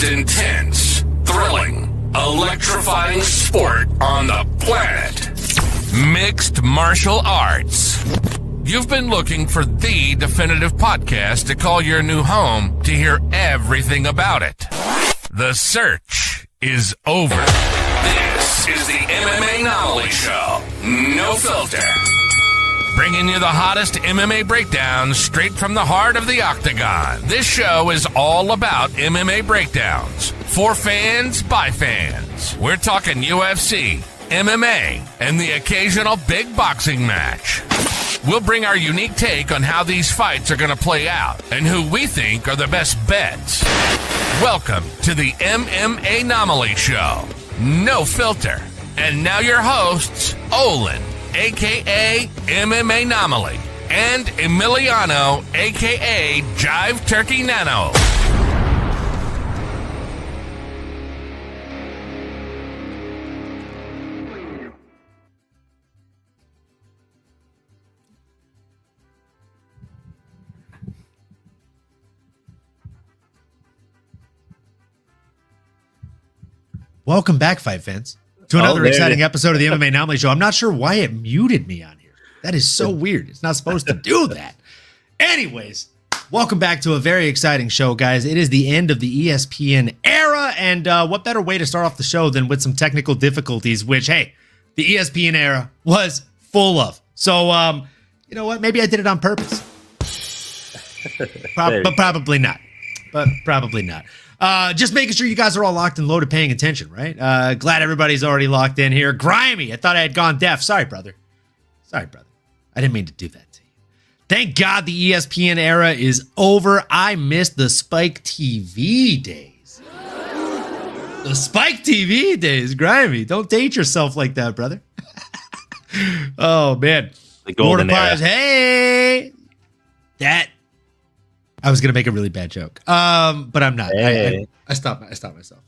most intense, thrilling, electrifying sport on the planet. Mixed martial arts. You've been looking for the definitive podcast to call your new home to hear everything about it. The search is over. This is the MMAnomaly Show. No filter. Bringing you the hottest MMA breakdowns straight from the heart of the octagon. This show is all about MMA breakdowns. For fans, by fans. We're talking UFC, MMA, and the occasional big boxing match. We'll bring our unique take on how these fights are going to play out and who we think are the best bets. Welcome to the MMAnomaly Show. No filter. And now your hosts, Olin, a.k.a. MMAnomaly, and Emiliano, a.k.a. Jive Turkey Nano. Welcome back, fight fans, to another exciting episode of the MMAnomaly Show. I'm not sure why it muted me on here. That is so weird. It's not supposed to do that. Anyways, welcome back to a very exciting show, guys. It is the end of the ESPN era, and what better way to start off the show than with some technical difficulties, which, hey, the ESPN era was full of. So, you know what? Maybe I did it on purpose. But probably not. Just making sure you guys are all locked and loaded, paying attention, right? Glad everybody's already locked in here. Grimy, I thought I had gone deaf. Sorry, brother. I didn't mean to do that to you. Thank God the ESPN era is over. I missed the Spike TV days. The Spike TV days, Grimy. Don't date yourself like that, brother. Oh, man. The golden era. Hey! I was gonna make a really bad joke, but I'm not. Hey. I stopped myself.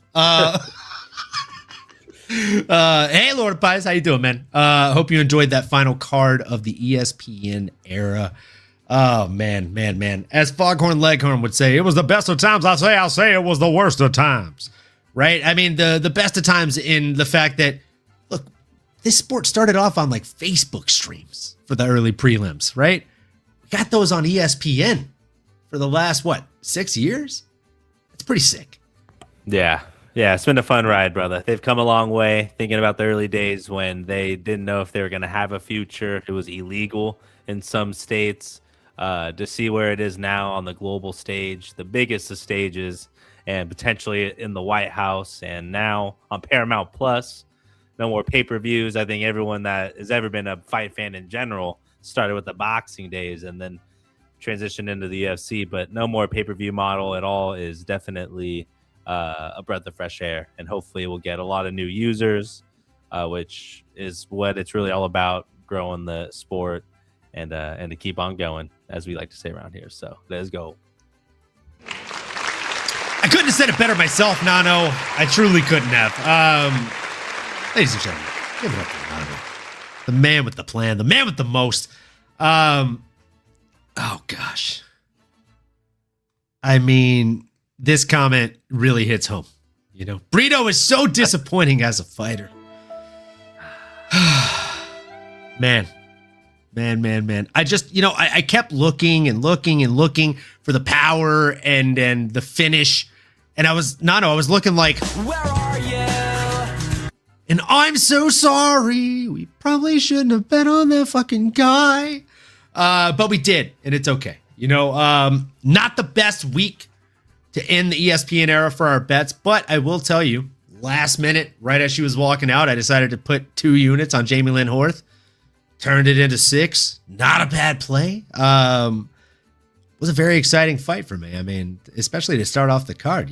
Hey, Lord of Pies, how you doing, man? Hope you enjoyed that final card of the ESPN era. Oh man. As Foghorn Leghorn would say, it was the best of times. I'll say it was the worst of times. Right? I mean, the best of times in the fact that, look, this sport started off on like Facebook streams for the early prelims, right? We got those on ESPN. For the last, 6 years? It's pretty sick. Yeah, it's been a fun ride, brother. They've come a long way. Thinking about the early days when they didn't know if they were going to have a future. It was illegal in some states. To see where it is now on the global stage, the biggest of stages, and potentially in the White House, and now on Paramount Plus. No more pay-per-views. I think everyone that has ever been a fight fan in general started with the boxing days and then transition into the UFC, but no more pay-per-view model at all is definitely a breath of fresh air, and hopefully we'll get a lot of new users, which is what it's really all about, growing the sport and to keep on going, as we like to say around here. So let's go. I couldn't have said it better myself, Nano. I truly couldn't have. Ladies and gentlemen, give it up for Nano, the man with the plan, the man with the most. Oh, gosh. I mean, this comment really hits home. You know, Brito is so disappointing as a fighter. Man. I just, I kept looking for the power and the finish. And I was looking like, where are you? And I'm so sorry. We probably shouldn't have bet on that fucking guy. But we did, and it's okay. Not the best week to end the ESPN era for our bets, but I will tell you, last minute, right as she was walking out, I decided to put 2 units on Jamey-Lyn Horth, turned it into 6. Not a bad play. Was a very exciting fight for me. I mean, especially to start off the card,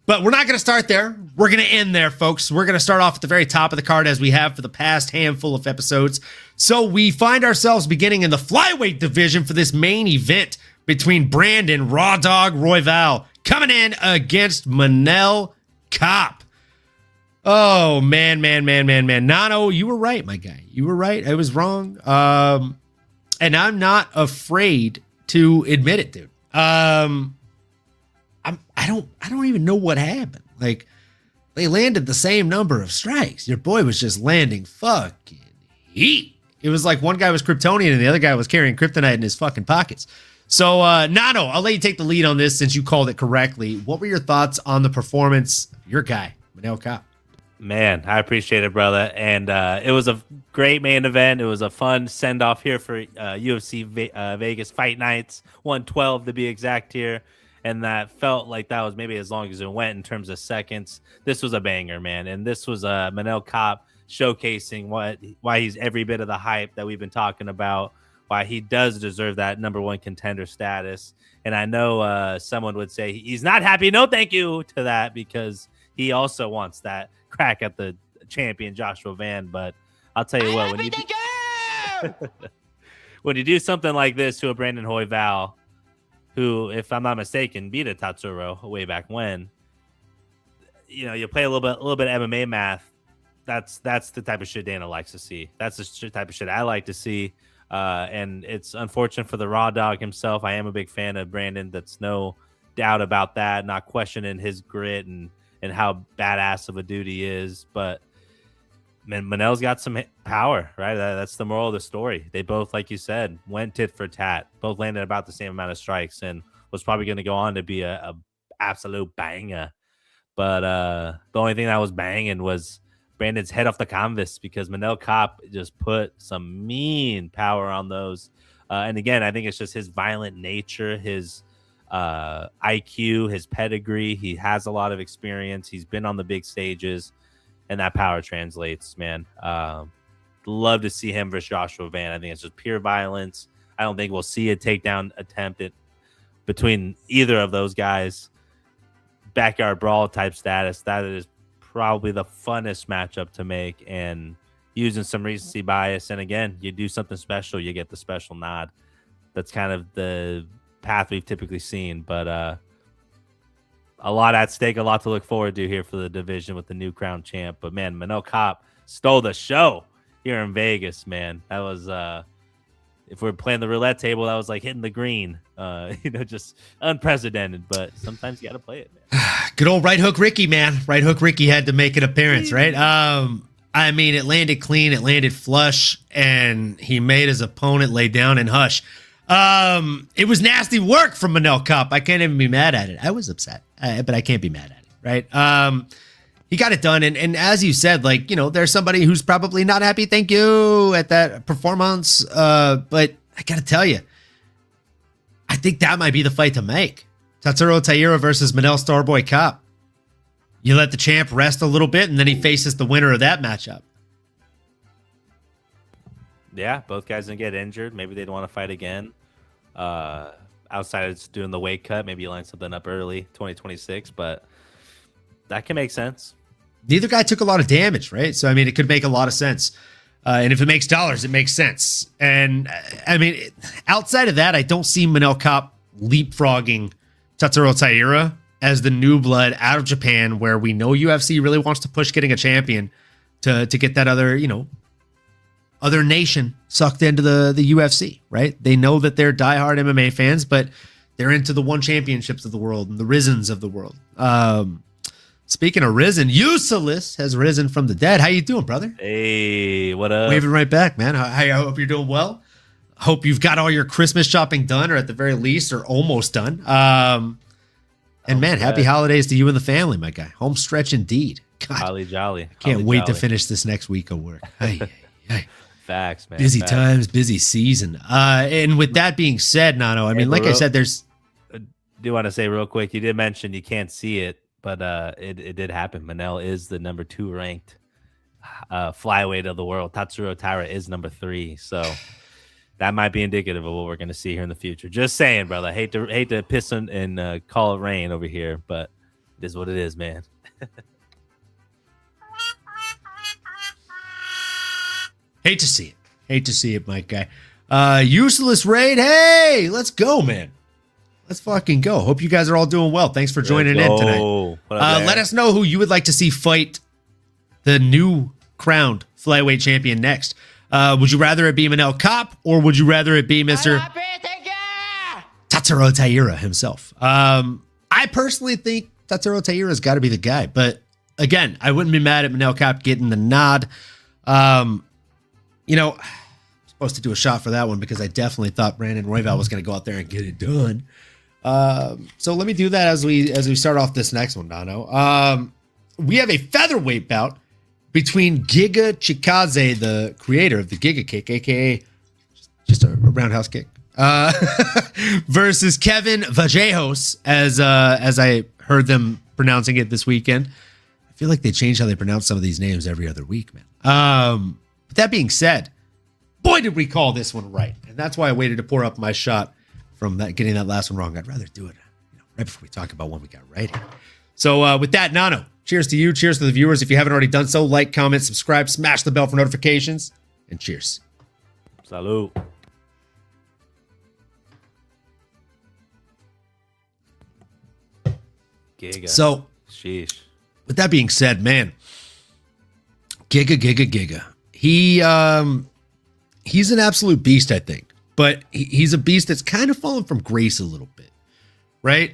But we're not going to start there. We're going to end there, folks. We're going to start off at the very top of the card, as we have for the past handful of episodes. So we find ourselves beginning in the flyweight division for this main event between Brandon Raw Dog Royval coming in against Manel Kape. Oh, man. Nano, you were right, my guy. You were right. I was wrong. And I'm not afraid to admit it, dude. I don't even know what happened. Like, they landed the same number of strikes. Your boy was just landing fucking heat. It was like one guy was Kryptonian and the other guy was carrying kryptonite in his fucking pockets. So, Nano, I'll let you take the lead on this since you called it correctly. What were your thoughts on the performance of your guy, Manel Kape? Man, I appreciate it, brother. And it was a great main event. It was a fun send-off here for UFC Vegas Fight Nights, 112 to be exact here. And that felt like that was maybe as long as it went in terms of seconds. This was a banger, man. And this was Manel Kape showcasing why he's every bit of the hype that we've been talking about, why he does deserve that number one contender status. And I know someone would say he's not happy. No, thank you to that, because he also wants that crack at the champion Joshua Van. But I'll tell you what, when you do something like this to a Brandon Royval, who, if I'm not mistaken, beat a Tatsuro way back when, you play a little bit of MMA math. That's the type of shit Dana likes to see. That's the type of shit I like to see. And it's unfortunate for the Raw Dog himself. I am a big fan of Brandon. That's no doubt about that. Not questioning his grit and how badass of a dude he is. But Manel's got some power, right? That's the moral of the story. They both, like you said, went tit for tat. Both landed about the same amount of strikes and was probably going to go on to be a absolute banger. But the only thing that was banging was Brandon's head off the canvas, because Manel Kape just put some mean power on those. And again, I think it's just his violent nature, his IQ, his pedigree. He has a lot of experience. He's been on the big stages, and that power translates, man. Love to see him versus Joshua Van. I think it's just pure violence. I don't think we'll see a takedown attempt between either of those guys. Backyard brawl type status. That is probably the funnest matchup to make, and using some recency bias. And again, you do something special, you get the special nod. That's kind of the path we've typically seen, but a lot at stake, a lot to look forward to here for the division with the new crown champ. But man, Manel Kape stole the show here in Vegas, man. That was if we're playing the roulette table, that was like hitting the green. Just unprecedented, but sometimes you got to play it, man. Good old right hook Ricky, man. Right hook Ricky had to make an appearance, right? I mean, it landed clean, it landed flush, and he made his opponent lay down and hush. It was nasty work from Manel Kape. I can't even be mad at it. I was upset, but I can't be mad at it, right? He got it done, and as you said, like, there's somebody who's probably not happy, thank you, at that performance, but I gotta tell you, I think that might be the fight to make. Tatsuro Taira versus Manel Starboy Kape. You let the champ rest a little bit, and then he faces the winner of that matchup. Yeah, both guys gonna get injured. Maybe they'd want to fight again. Outside of just doing the weight cut, maybe you line something up early, 2026, but that can make sense. Neither guy took a lot of damage, right? So, I mean, it could make a lot of sense. And if it makes dollars, it makes sense. And, I mean, outside of that, I don't see Manel Kape leapfrogging Tatsuro Taira as the new blood out of Japan, where we know UFC really wants to push getting a champion to get that other, other nation sucked into the UFC, right? They know that they're diehard MMA fans, but they're into the one championships of the world and the Risens of the world. Speaking of risen, Useless has risen from the dead. How you doing, brother? Hey, what up? Waving right back, man. I hope you're doing well. Hope you've got all your Christmas shopping done, or at the very least, or almost done. And man, happy holidays to you and the family, my guy. Home stretch indeed. God, Holly jolly. Can't wait to finish this next week of work. Hey. Facts, man. Busy times, busy season. And with that being said, Nano, I mean, like I said, there's... I do want to say real quick, you did mention you can't see it, but it did happen. Manel is the number 2 ranked flyweight of the world. Tatsuro Taira is number 3. So that might be indicative of what we're going to see here in the future. Just saying, brother. I hate to piss and call it rain over here, but it is what it is, man. Hate to see it. Hate to see it, my guy. Useless Raid. Hey, let's go, man. Let's fucking go. Hope you guys are all doing well. Thanks for joining in tonight. Let us know who you would like to see fight the new crowned flyweight champion next. Would you rather it be Manel Kape, or would you rather it be Mr. Tatsuro Taira himself? I I personally think Tatsuro Taira's got to be the guy. But again, I wouldn't be mad at Manel Kape getting the nod. You know, I'm supposed to do a shot for that one because I definitely thought Brandon Royval was going to go out there and get it done. So let me do that as we start off this next one, Dono. We have a featherweight bout between Giga Chikadze, the creator of the Giga kick, aka just a roundhouse kick, versus Kevin Vallejos, as I heard them pronouncing it this weekend. I feel like they change how they pronounce some of these names every other week, man. But that being said, boy, did we call this one right. And that's why I waited to pour up my shot from that getting that last one wrong. I'd rather do it right before we talk about one we got right here. So with that, Nano, cheers to you. Cheers to the viewers. If you haven't already done so, like, comment, subscribe, smash the bell for notifications, and cheers. Salud. Giga. So, sheesh. With that being said, man, Giga. He's an absolute beast, I think. But he's a beast that's kind of fallen from grace a little bit, right?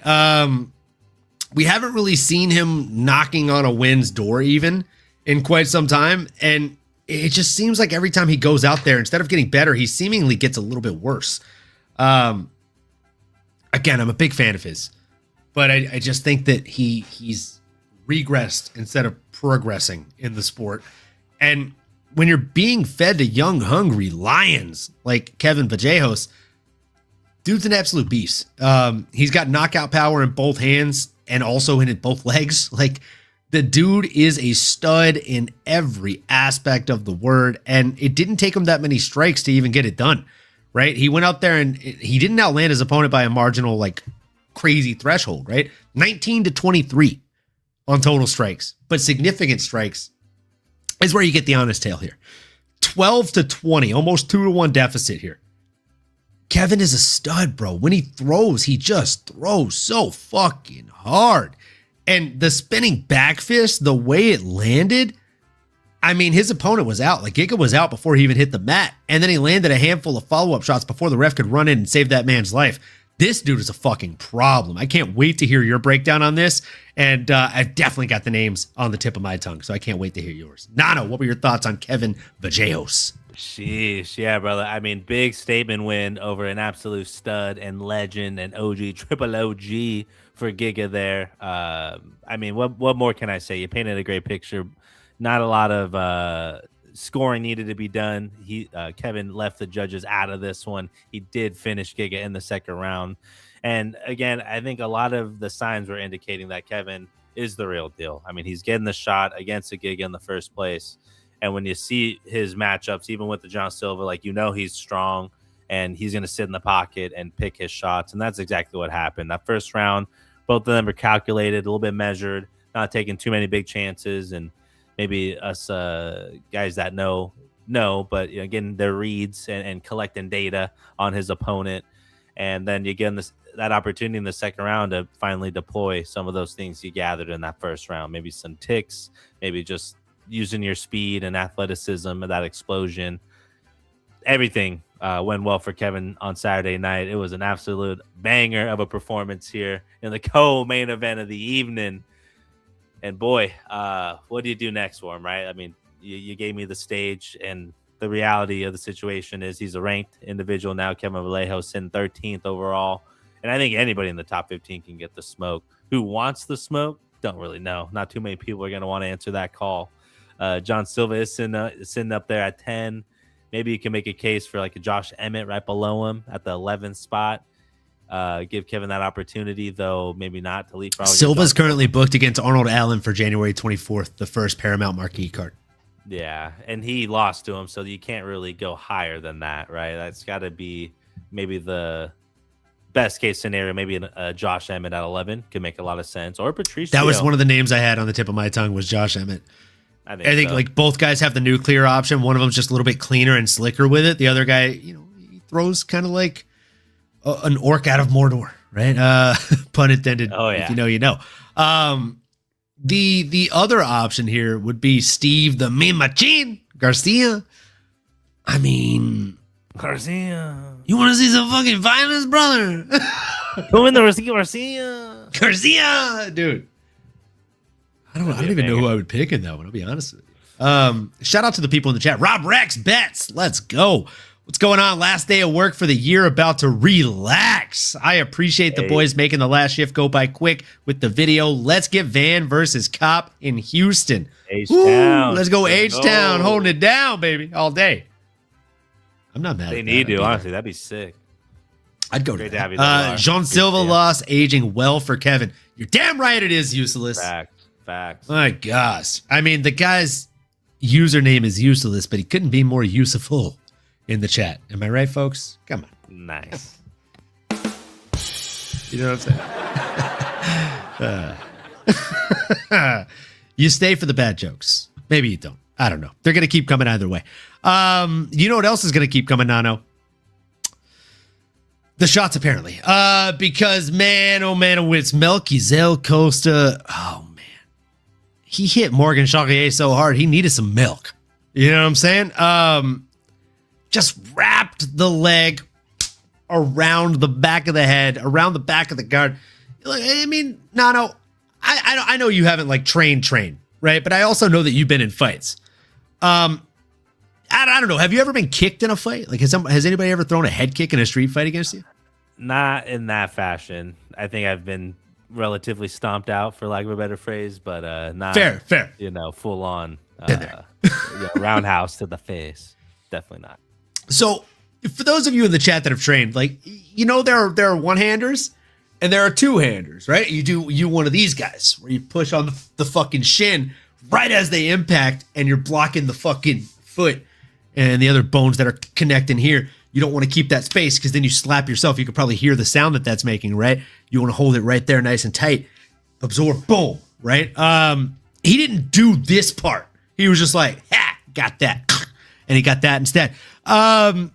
We haven't really seen him knocking on a win's door even in quite some time. And it just seems like every time he goes out there, instead of getting better, he seemingly gets a little bit worse. Again, I'm a big fan of his, but I just think that he's regressed instead of progressing in the sport. And when you're being fed to young, hungry lions like Kevin Vallejos, dude's an absolute beast. He's got knockout power in both hands and also in both legs. Like, the dude is a stud in every aspect of the word, and it didn't take him that many strikes to even get it done, right? He went out there and he didn't outland his opponent by a marginal, like, crazy threshold, right? 19-23 on total strikes, but significant strikes is where you get the honest tale here. 12-20, almost 2-1 deficit here. Kevin is a stud, bro. When he throws, he just throws so fucking hard. And the spinning back fist, the way it landed, I mean, his opponent was out. Like, Giga was out before he even hit the mat. And then he landed a handful of follow-up shots before the ref could run in and save that man's life. This dude is a fucking problem. I can't wait to hear your breakdown on this. And I've definitely got the names on the tip of my tongue, so I can't wait to hear yours. Nano, what were your thoughts on Kevin Vallejos? Sheesh. Yeah, brother. I mean, big statement win over an absolute stud and legend and triple OG for Giga there. I mean, what more can I say? You painted a great picture. Not a lot of scoring needed to be done. Kevin left the judges out of this one. He did finish Giga in the second round. And again, I think a lot of the signs were indicating that Kevin is the real deal. I mean, he's getting the shot against the Giga in the first place. And when you see his matchups, even with the John Silva, like, you know, he's strong and he's going to sit in the pocket and pick his shots. And that's exactly what happened. That first round, both of them were calculated, a little bit measured, not taking too many big chances. And maybe us guys that know, but you know, getting their reads and collecting data on his opponent. And then you get that opportunity in the second round to finally deploy some of those things you gathered in that first round. Maybe some ticks, maybe just using your speed and athleticism and that explosion. Everything went well for Kevin on Saturday night. It was an absolute banger of a performance here in the co-main event of the evening. And boy, what do you do next for him, right? I mean, you gave me the stage, and the reality of the situation is he's a ranked individual now. Kevin Vallejos sitting 13th overall. And I think anybody in the top 15 can get the smoke. Who wants the smoke? Don't really know. Not too many people are going to want to answer that call. John Silva is sitting up there at 10. Maybe you can make a case for like a Josh Emmett right below him at the 11th spot. Give Kevin that opportunity, though maybe not to leapfrog. Silva's currently booked against Arnold Allen for January 24th, the first Paramount marquee card. Yeah, and he lost to him, so you can't really go higher than that, right? That's got to be maybe the best case scenario. Maybe Josh Emmett at 11 could make a lot of sense, or Patricio. That was one of the names I had on the tip of my tongue was Josh Emmett. I think so. Like, both guys have the nuclear option. One of them's just a little bit cleaner and slicker with it. The other guy, you know, he throws kind of like an orc out of Mordor, right? Pun intended. Oh yeah. If you know, you know. The other option here would be Steve the Mean Machine Garcia. I mean, Garcia. You want to see some fucking violence, brother? Go in there, Garcia. Garcia, dude. I don't even know who I would pick in that one. I'll be honest with you. Shout out to the people in the chat. Rob Rex bets. Let's go. What's going on? Last day of work for the year, about to relax. I appreciate the boys making the last shift go by quick with the video. Let's get Van versus Kape in Houston. H-Town. Let's go H-Town, holding it down, baby, all day. I'm not mad. They need to, honestly. That'd be sick. I'd go to that. Jean Silva loss, aging well for Kevin. You're damn right it is useless. Facts. My gosh. I mean, the guy's username is useless, but he couldn't be more useful in the chat. Am I right, folks? Come on. Nice. You know what I'm saying? You stay for the bad jokes. Maybe you don't. I don't know. They're going to keep coming either way. You know what else is going to keep coming, Nano? The shots, apparently. Because, man, it's Melquizael Costa. Oh, man. He hit Morgan Charrier so hard, he needed some milk. You know what I'm saying? Just wrapped the leg around the back of the head, around the back of the guard. I mean, Nano, I know you haven't, like, trained, right? But I also know that you've been in fights. I don't know. Have you ever been kicked in a fight? Like, has anybody ever thrown a head kick in a street fight against you? Not in that fashion. I think I've been relatively stomped out, for lack of a better phrase, but not fair. You know, full on roundhouse to the face. Definitely not. So, for those of you in the chat that have trained, like, you know, there are one-handers and there are two-handers, right? You one of these guys where you push on the fucking shin right as they impact, and you're blocking the fucking foot and the other bones that are connecting here. You don't want to keep that space because then you slap yourself. You could probably hear the sound that's making, right? You want to hold it right there nice and tight. Absorb, boom, right? He didn't do this part. He was just like, ha, got that. And he got that instead. I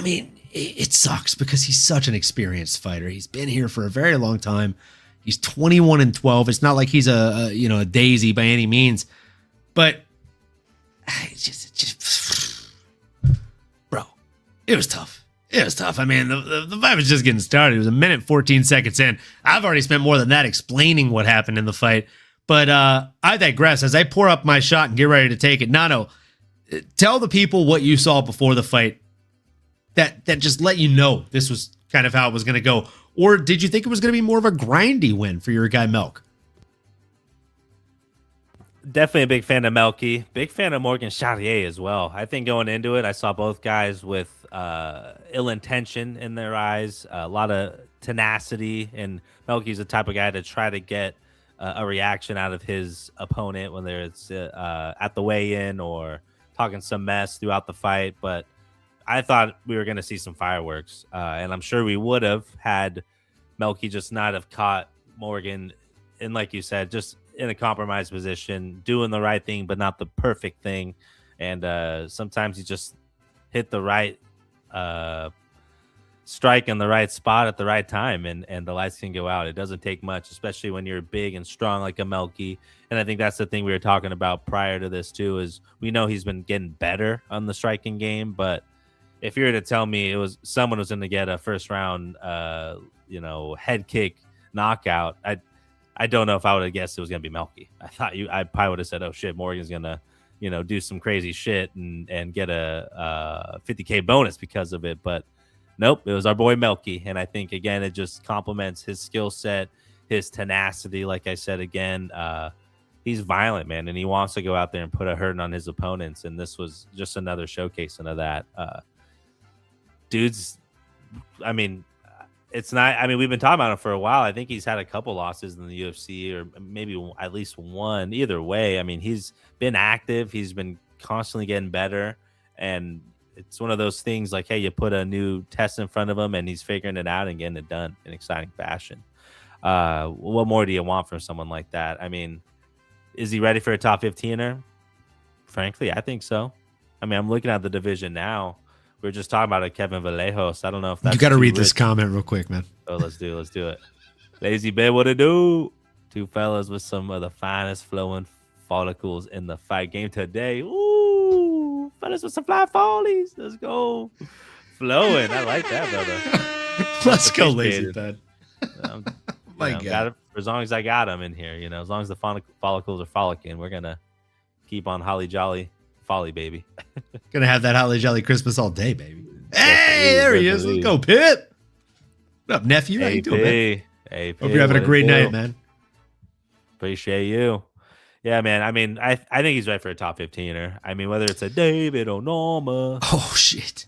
mean, it sucks because he's such an experienced fighter. He's been here for a very long time. He's 21-12. It's not like he's a daisy by any means, but just bro, it was tough. I mean, the fight was just getting started. It was a minute 14 seconds in. I've already spent more than that explaining what happened in the fight, but I digress. As I pour up my shot and get ready to take it, Nano, tell the people what you saw before the fight that just let you know this was kind of how it was going to go. Or did you think it was going to be more of a grindy win for your guy Melk? Definitely a big fan of Melky. Big fan of Morgan Charrier as well. I think going into it, I saw both guys with ill intention in their eyes, a lot of tenacity, and Melky's the type of guy to try to get a reaction out of his opponent, whether it's at the weigh-in or talking some mess throughout the fight. But I thought we were going to see some fireworks, and I'm sure we would have had Melky just not have caught Morgan, and like you said, just in a compromised position, doing the right thing, but not the perfect thing. And sometimes you just hit the right strike in the right spot at the right time, and the lights can go out. It doesn't take much, especially when you're big and strong like a Melky. And I think that's the thing we were talking about prior to this too, is we know he's been getting better on the striking game, but if you were to tell me someone was going to get a first round, head kick knockout, I don't know if I would have guessed it was going to be Melky. I probably would have said, oh shit, Morgan's going to, do some crazy shit and get a $50K bonus because of it. But nope, it was our boy Melky. And I think, again, it just complements his skill set, his tenacity. Like I said, again, he's violent, man, and he wants to go out there and put a hurting on his opponents. And this was just another showcasing of that. Dude's, I mean, it's not, I mean, we've been talking about him for a while. I think he's had a couple losses in the UFC, or maybe at least one. Either way, I mean, he's been active. He's been constantly getting better. And it's one of those things like, hey, you put a new test in front of him and he's figuring it out and getting it done in exciting fashion. What more do you want from someone like that? I mean, is he ready for a top 15er? Frankly, I think so. I mean, I'm looking at the division now. We were just talking about it, Kevin Vallejos. I don't know if that's... You got to read this comment real quick, man. Oh, let's do it. Lazy Bay, what it do? Two fellas with some of the finest flowing follicles in the fight game today. Ooh, fellas with some fly follies. Let's go. Flowing. I like that, brother. Let's go, lazy pen. My God. As long as I got them in here, as long as the follicles are frolicking, we're going to keep on holly jolly folly, baby. Gonna have that holly jolly Christmas all day, baby. Hey, there he is. Let's go, Pip. What up, nephew? How you doing, man? Hey, hope you're having a great night, man. Appreciate you. Yeah, man. I mean, I think he's right for a top 15er. I mean, whether it's a David or Norma. Oh, shit.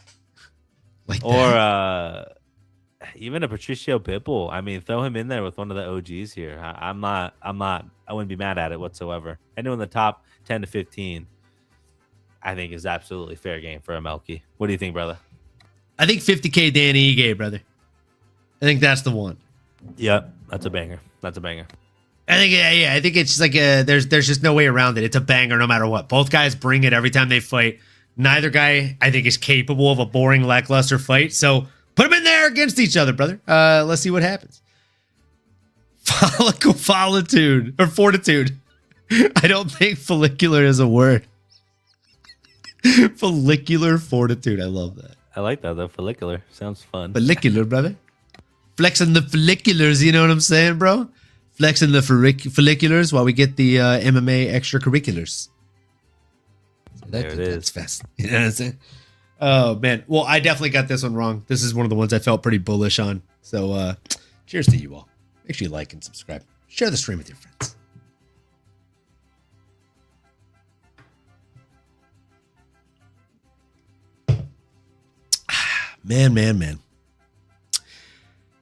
Or even a Patricio Pitbull. I mean, throw him in there with one of the OGs here. I wouldn't be mad at it whatsoever. Anyone in the top 10 to 15, I think is absolutely fair game for a Melky. What do you think, brother? I think 50K Danny Ige, brother. I think that's the one. Yep, that's a banger. That's a banger. I think, I think it's like there's just no way around it. It's a banger no matter what. Both guys bring it every time they fight. Neither guy, I think, is capable of a boring, lackluster fight. So put them in there against each other, brother. Let's see what happens. Fortitude. I don't think follicular is a word. Follicular fortitude. I love that. I like that, though. Follicular. Sounds fun. Follicular, brother. Flexing the folliculars, you know what I'm saying, bro? Flexing the folliculars while we get the MMA extracurriculars. There it is. That's fast. You know what I'm saying? Oh, man. Well, I definitely got this one wrong. This is one of the ones I felt pretty bullish on. So, cheers to you all. Make sure you like and subscribe. Share the stream with your friends. Man.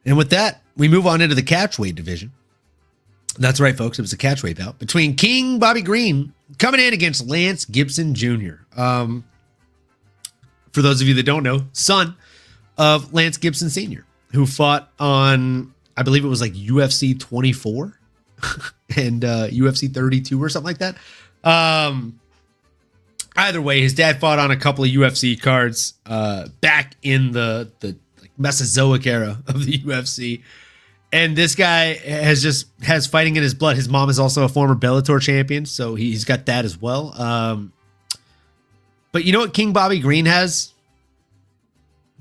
And with that, we move on into the catchweight division. That's right, folks. It was a catchweight bout between King Bobby Green coming in against Lance Gibson Jr. For those of you that don't know, son of Lance Gibson Sr., who fought on, I believe it was like UFC 24 and UFC 32 or something like that. Either way, his dad fought on a couple of UFC cards back in the like Mesozoic era of the UFC. And this guy has fighting in his blood. His mom is also a former Bellator champion, so he's got that as well. But you know what King Bobby Green has?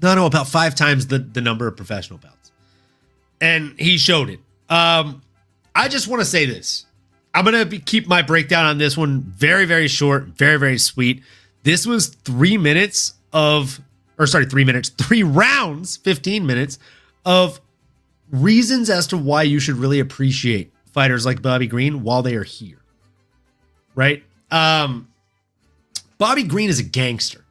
No, about 5 times the number of professional bouts. And he showed it. I just want to say this. I'm going to keep my breakdown on this one very, very short, very, very sweet. This was 3 rounds, 15 minutes of reasons as to why you should really appreciate fighters like Bobby Green while they are here. Right? Bobby Green is a gangster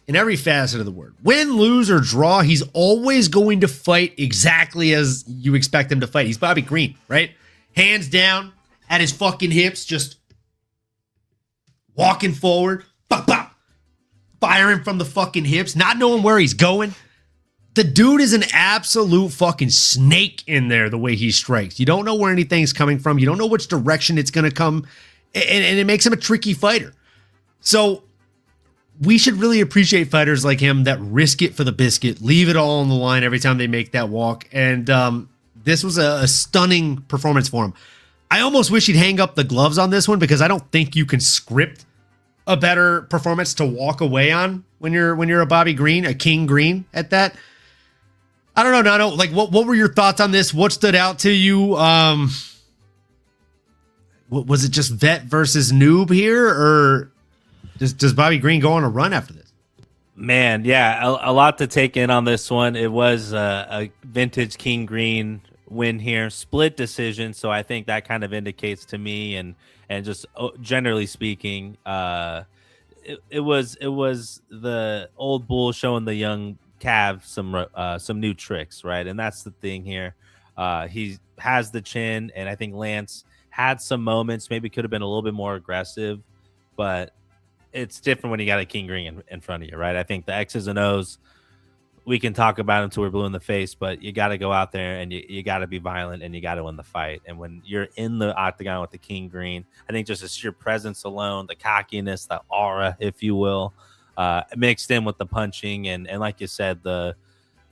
in every facet of the word. Win, lose, or draw, he's always going to fight exactly as you expect him to fight. He's Bobby Green, right? Hands down, at his fucking hips, just walking forward, bop, bop, firing from the fucking hips, not knowing where he's going. The dude is an absolute fucking snake in there, the way he strikes. You don't know where anything's coming from. You don't know which direction it's going to come, and it makes him a tricky fighter. So we should really appreciate fighters like him that risk it for the biscuit, leave it all on the line every time they make that walk. And this was a stunning performance for him. I almost wish he'd hang up the gloves on this one because I don't think you can script a better performance to walk away on when you're a Bobby Green, a King Green at that. I don't know, Nano. Like, what were your thoughts on this? What stood out to you? What was it? Just vet versus noob here, or does Bobby Green go on a run after this? Man, yeah, a lot to take in on this one. It was a vintage King Green win here, split decision. So I think that kind of indicates to me, and just generally speaking, it was the old bull showing the young Cav some new tricks, right? And that's the thing here. He has the chin, and I think Lance had some moments, maybe could have been a little bit more aggressive, but it's different when you got a King Green in front of you, right? I think the X's and O's, we can talk about until we're blue in the face, but you got to go out there and you got to be violent and you got to win the fight. And when you're in the octagon with the King Green, I think just the sheer presence alone, the cockiness, the aura, if you will, mixed in with the punching and like you said, the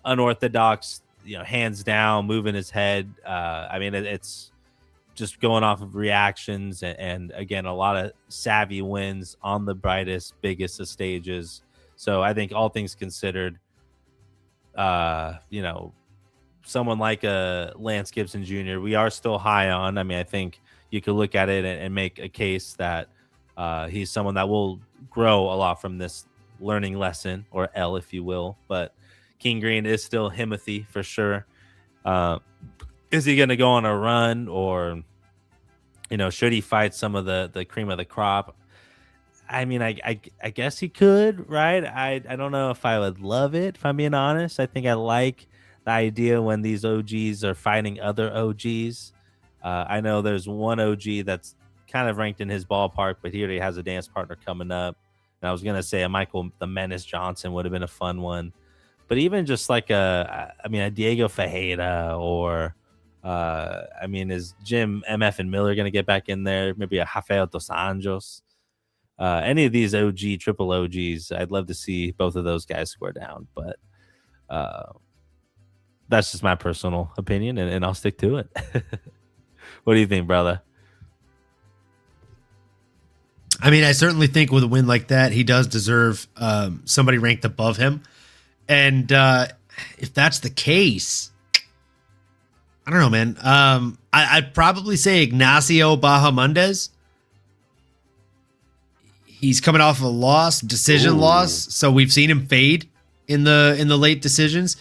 unorthodox, hands down, moving his head. I mean, it's just going off of reactions and again, a lot of savvy wins on the brightest, biggest of stages. So I think all things considered, someone like Lance Gibson Jr., we are still high on. I mean, I think you could look at it and make a case that he's someone that will grow a lot from this learning lesson, or L, if you will. But King Green is still Himothy for sure. Is he going to go on a run, or, should he fight some of the cream of the crop? I mean, I guess he could, right? I don't know if I would love it, if I'm being honest. I think I like the idea when these OGs are fighting other OGs. I know there's one OG that's kind of ranked in his ballpark, but he already has a dance partner coming up. And I was going to say a Michael the Menace Johnson would have been a fun one. But even just like a Diego Ferreira, or, is Jim MF and Miller going to get back in there? Maybe a Rafael dos Anjos. Any of these triple OGs, I'd love to see both of those guys score down. But that's just my personal opinion, and I'll stick to it. What do you think, brother? I mean, I certainly think with a win like that, he does deserve somebody ranked above him. And if that's the case, I don't know, man. I'd probably say Ignacio Bahamondes. He's coming off a decision loss, so we've seen him fade in the late decisions.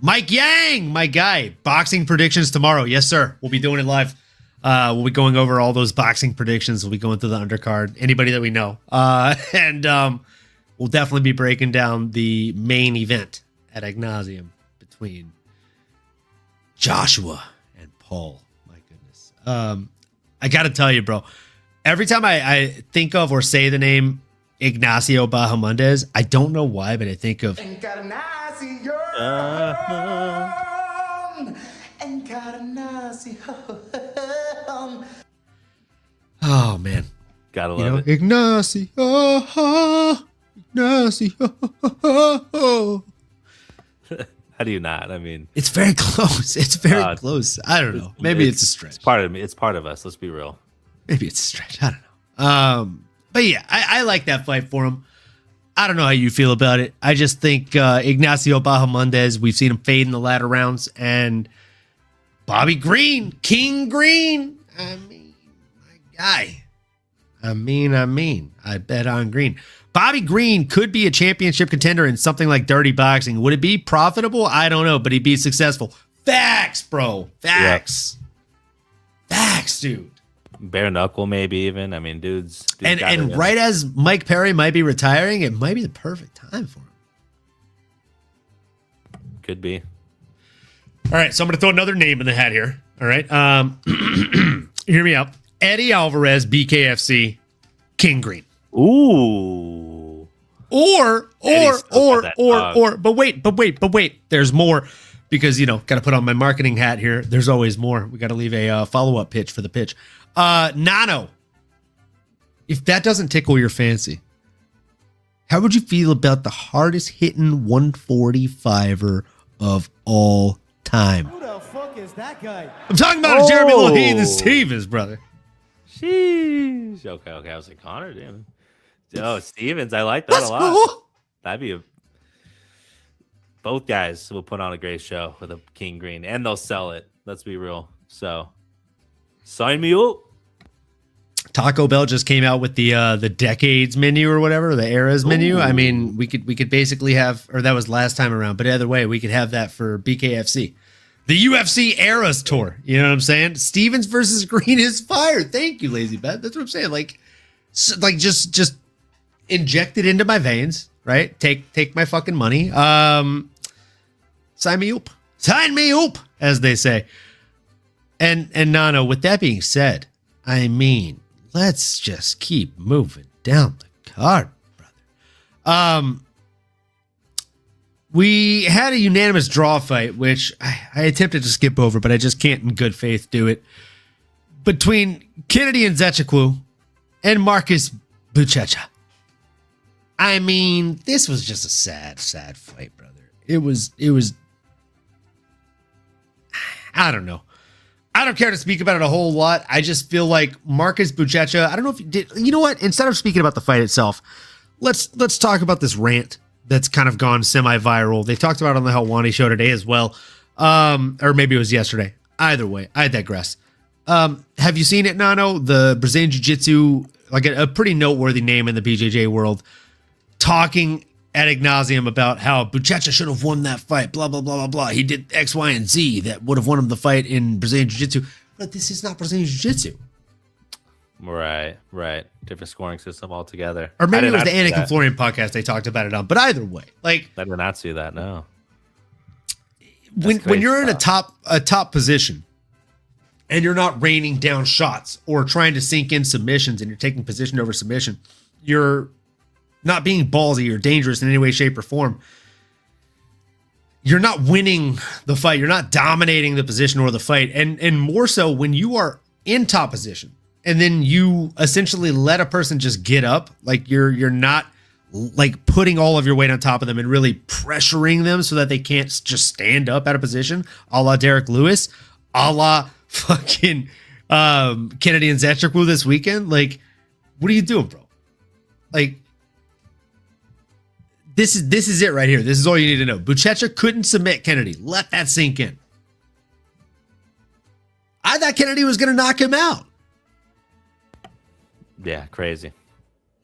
Mike Yang, my guy, boxing predictions tomorrow. Yes, sir. We'll be doing it live. We'll be going over all those boxing predictions. We'll be going through the undercard, anybody that we know. And we'll definitely be breaking down the main event at Ignazium between Joshua and Paul. My goodness. I got to tell you, bro, every time I think of or say the name Ignacio Bahamondes, I don't know why, but I think of... Oh, man. Gotta love it. Ignacio. How do you not? I mean, it's very close. It's very close. I don't know. Maybe it's a stretch. It's part of me. It's part of us. Let's be real. Maybe it's a stretch. I don't know. But yeah, I like that fight for him. I don't know how you feel about it. I just think Ignacio Bahamondes, we've seen him fade in the latter rounds, and Bobby Green, King Green. I mean, my guy. I bet on Green. Bobby Green could be a championship contender in something like dirty boxing. Would it be profitable? I don't know, but he'd be successful. Facts, bro. Facts. Yep. Facts, dude. Bare knuckle, maybe even. I mean, dudes and right as Mike Perry might be retiring, it might be the perfect time for him. Could be. All right, so I'm going to throw another name in the hat here. All right, hear me out. Eddie Alvarez, BKFC, King Green. Ooh. Or. But wait. There's more, because got to put on my marketing hat here. There's always more. We got to leave a follow-up pitch for the pitch. Nano, if that doesn't tickle your fancy, how would you feel about the hardest hitting 145er of all time? Who the fuck is that guy? I'm talking about Jeremy Little Heathen Stevens, brother. Sheesh. Okay. I was like, Connor, damn. Oh, Stevens, I like that a lot. Cool. That'd be both guys will put on a great show with a King Green, and they'll sell it. Let's be real. So, sign me up. Taco Bell just came out with the decades menu or whatever, the eras menu. I mean, we could basically have, or that was last time around, but either way, we could have that for BKFC. The UFC eras tour. You know what I'm saying? Stevens versus Green is fire. Thank you, Lazy Bet. That's what I'm saying. Like just inject it into my veins, right? Take my fucking money. Sign me up. Sign me up, as they say. And Nano, with that being said, I mean, let's just keep moving down the card, brother. We had a unanimous draw fight, which I attempted to skip over, but I just can't in good faith do it, between Kennedy Nzechukwu and Marcus Buchecha. I mean, this was just a sad fight, brother. It was I don't know. I don't care to speak about it a whole lot. I just feel like Marcus Buchecha, I don't know if you did. You know what? Instead of speaking about the fight itself, let's talk about this rant that's kind of gone semi-viral. They talked about it on the Helwani show today as well. Or maybe it was yesterday. Either way, I digress. Have you seen it, Nano? The Brazilian Jiu-Jitsu, like a pretty noteworthy name in the BJJ world, talking ad nauseum about how Buchecha should have won that fight, blah, blah, blah, blah, blah. He did X, Y, and Z that would have won him the fight in Brazilian Jiu-Jitsu. But this is not Brazilian Jiu-Jitsu. Right. Different scoring system altogether. Or maybe it was the Anakin Florian podcast they talked about it on. But either way, like, I did not see that, no. When you're in a top position and you're not raining down shots or trying to sink in submissions and you're taking position over submission, you're not being ballsy or dangerous in any way, shape, or form. You're not winning the fight. You're not dominating the position or the fight. And more so when you are in top position and then you essentially let a person just get up, like you're not like putting all of your weight on top of them and really pressuring them so that they can't just stand up out of position, a la Derek Lewis, a la fucking Kennedy and Zetrick this weekend. Like, what are you doing, bro? Like, this is it right here. This is all you need to know. Buchecha couldn't submit Kennedy. Let that sink in. I thought Kennedy was going to knock him out. Yeah, crazy.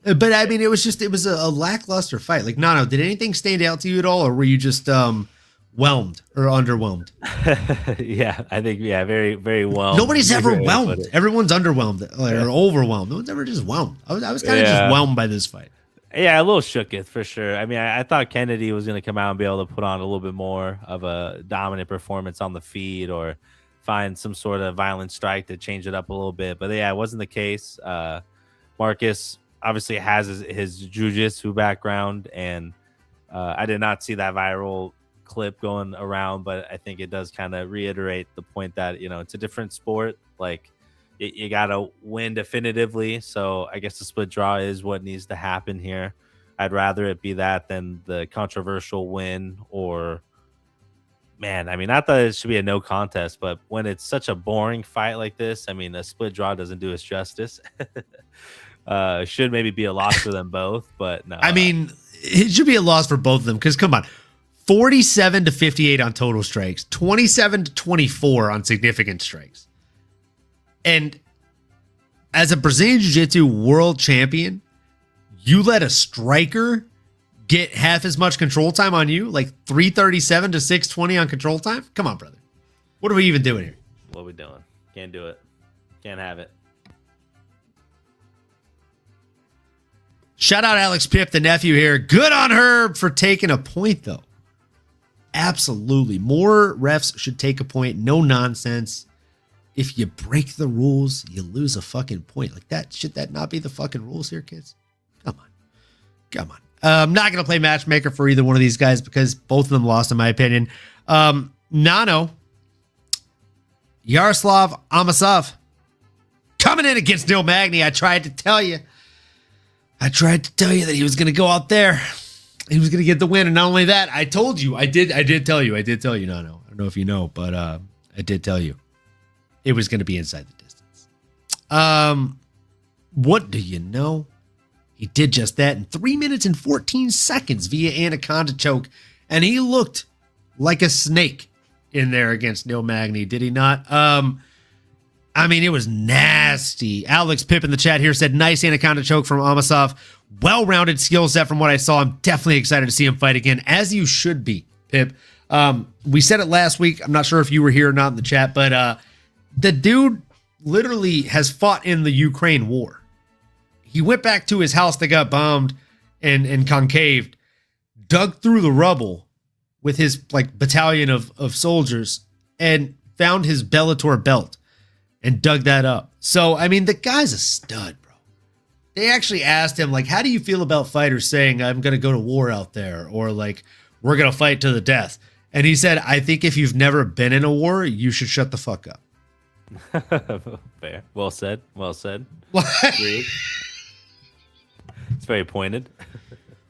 But I mean, it was a lackluster fight. Like, Nano, did anything stand out to you at all, or were you just whelmed or underwhelmed? Yeah, I think very, very whelmed. Nobody's ever whelmed. Everyone's underwhelmed or overwhelmed. No one's ever just whelmed. I was kind of just whelmed by this fight. Yeah, a little shooketh for sure. I mean, I thought Kennedy was going to come out and be able to put on a little bit more of a dominant performance on the feet or find some sort of violent strike to change it up a little bit. But yeah, it wasn't the case. Marcus obviously has his jiu-jitsu background, and I did not see that viral clip going around, but I think it does kind of reiterate the point that, you know, it's a different sport. Like, you got to win definitively. So I guess the split draw is what needs to happen here. I'd rather it be that than the controversial win or, man, I mean, not that it should be a no contest, but when it's such a boring fight like this, I mean, a split draw doesn't do us justice. Should maybe be a loss for them both, but no. I mean, it should be a loss for both of them because, come on, 47-58 on total strikes, 27-24 on significant strikes. And as a Brazilian Jiu-Jitsu world champion, you let a striker get half as much control time on you, like 337 to 620 on control time? Come on, brother. What are we even doing here? What are we doing? Can't do it. Can't have it. Shout out Alex Pip, the nephew here. Good on her for taking a point, though. Absolutely. More refs should take a point. No nonsense. If you break the rules, you lose a fucking point. Like that, should that not be the fucking rules here, kids? Come on. I'm not going to play matchmaker for either one of these guys because both of them lost, in my opinion. Nano, Yaroslav Amasov, coming in against Neil Magny. I tried to tell you that he was going to go out there. He was going to get the win. And not only that, I told you, I did tell you, Nano. I don't know if you know, but I did tell you. It was going to be inside the distance. What do you know? He did just that in 3 minutes and 14 seconds via anaconda choke. And he looked like a snake in there against Neil Magny, did he not? I mean, it was nasty. Alex Pip in the chat here said, nice anaconda choke from Amasov. Well-rounded skill set from what I saw. I'm definitely excited to see him fight again, as you should be, Pip. We said it last week. I'm not sure if you were here or not in the chat, but the dude literally has fought in the Ukraine war. He went back to his house that got bombed and concaved, dug through the rubble with his like battalion of soldiers and found his Bellator belt and dug that up. So, I mean, the guy's a stud, bro. They actually asked him, like, how do you feel about fighters saying, I'm going to go to war out there, or like, we're going to fight to the death? And he said, I think if you've never been in a war, you should shut the fuck up. Fair. Well said. Well said. It's very pointed.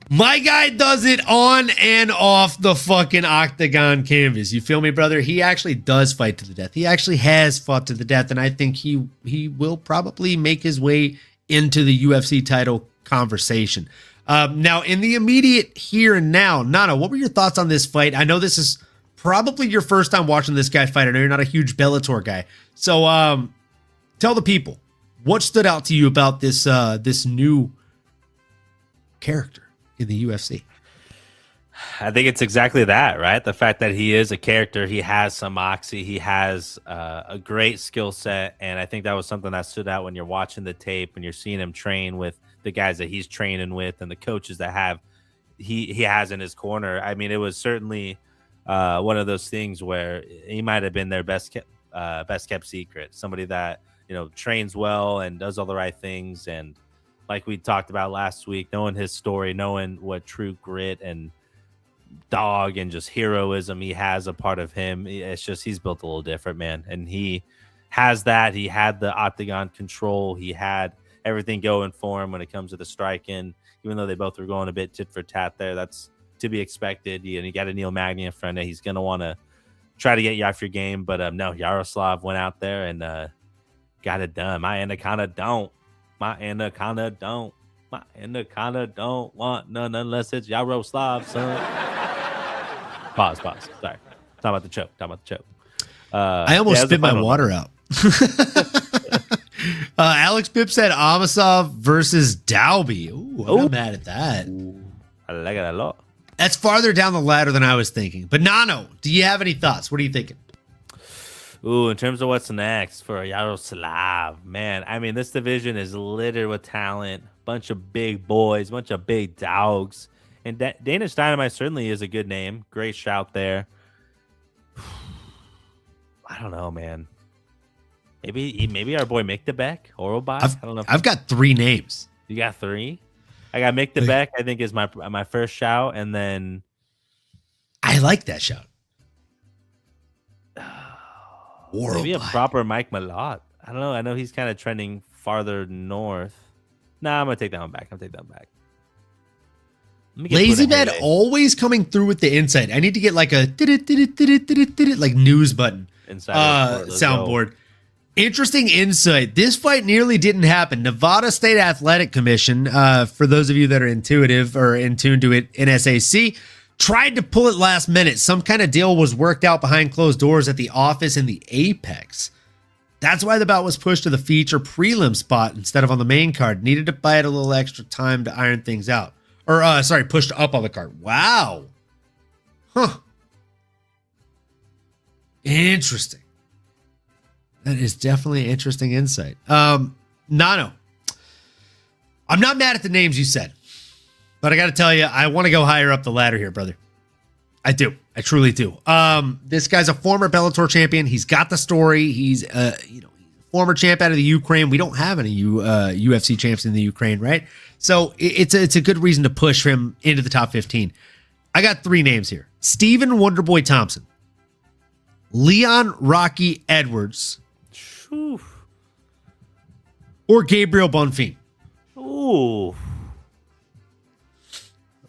My guy does it on and off the fucking octagon canvas. You feel me, brother? He actually does fight to the death. He actually has fought to the death, and I think he will probably make his way into the UFC title conversation. Now, in the immediate here and now, Nana, what were your thoughts on this fight? I know this is probably your first time watching this guy fight. I know you're not a huge Bellator guy. So tell the people, what stood out to you about this this new character in the UFC? I think it's exactly that, right? The fact that he is a character, he has some moxie, he has a great skill set, and I think that was something that stood out when you're watching the tape and you're seeing him train with the guys that he's training with and the coaches that he has in his corner. I mean, it was certainly one of those things where he might have been their best kept secret. Somebody that, you know, trains well and does all the right things, and like we talked about last week, knowing his story, knowing what true grit and dog and just heroism he has a part of him. It's just he's built a little different, man, and he has that. He had the octagon control, he had everything going for him when it comes to the striking, even though they both were going a bit tit for tat there. That's to be expected. And you got a Neil Magny in front of, he's going to want to try to get you off your game, but no, Yaroslav went out there and got it done. My anaconda don't want none unless it's Yaroslav, son. Pause. Sorry. Talking about the choke. I almost spit my water out. Alex Pip said Amasov versus Dalby. Ooh, I'm not mad at that. I like it a lot. That's farther down the ladder than I was thinking. But Nano, do you have any thoughts? What are you thinking? Ooh, in terms of what's next for Yaroslav, man, I mean, this division is littered with talent. Bunch of big boys, bunch of big dogs. And Danish Dynamite certainly is a good name. Great shout there. I don't know, man. Maybe our boy Mick DeBeck, Orobai. I don't know. I've got 3 names. You got 3? I got Mick DeBeck, I think, is my first shout, and then I like that shout. Maybe a proper Mike Malott. I don't know. I know he's kind of trending farther north. Nah, I'm gonna take that one back. Lazy Bed always coming through with the insight. I need to get like a like news button soundboard. Interesting insight. This fight nearly didn't happen. Nevada State Athletic Commission, for those of you that are intuitive or in tune to it, NSAC, tried to pull it last minute. Some kind of deal was worked out behind closed doors at the office in the Apex. That's why the bout was pushed to the feature prelim spot instead of on the main card. Needed to buy it a little extra time to iron things out. Or, pushed up on the card. Wow. Huh. Interesting. That is definitely interesting insight. Nano, I'm not mad at the names you said, but I got to tell you, I want to go higher up the ladder here, brother. I do. I truly do. This guy's a former Bellator champion. He's got the story. He's former champ out of the Ukraine. We don't have any UFC champs in the Ukraine, right? So it's a good reason to push him into the top 15. I got 3 names here: Stephen Wonderboy Thompson, Leon Rocky Edwards, or Gabriel Bonfim. Ooh.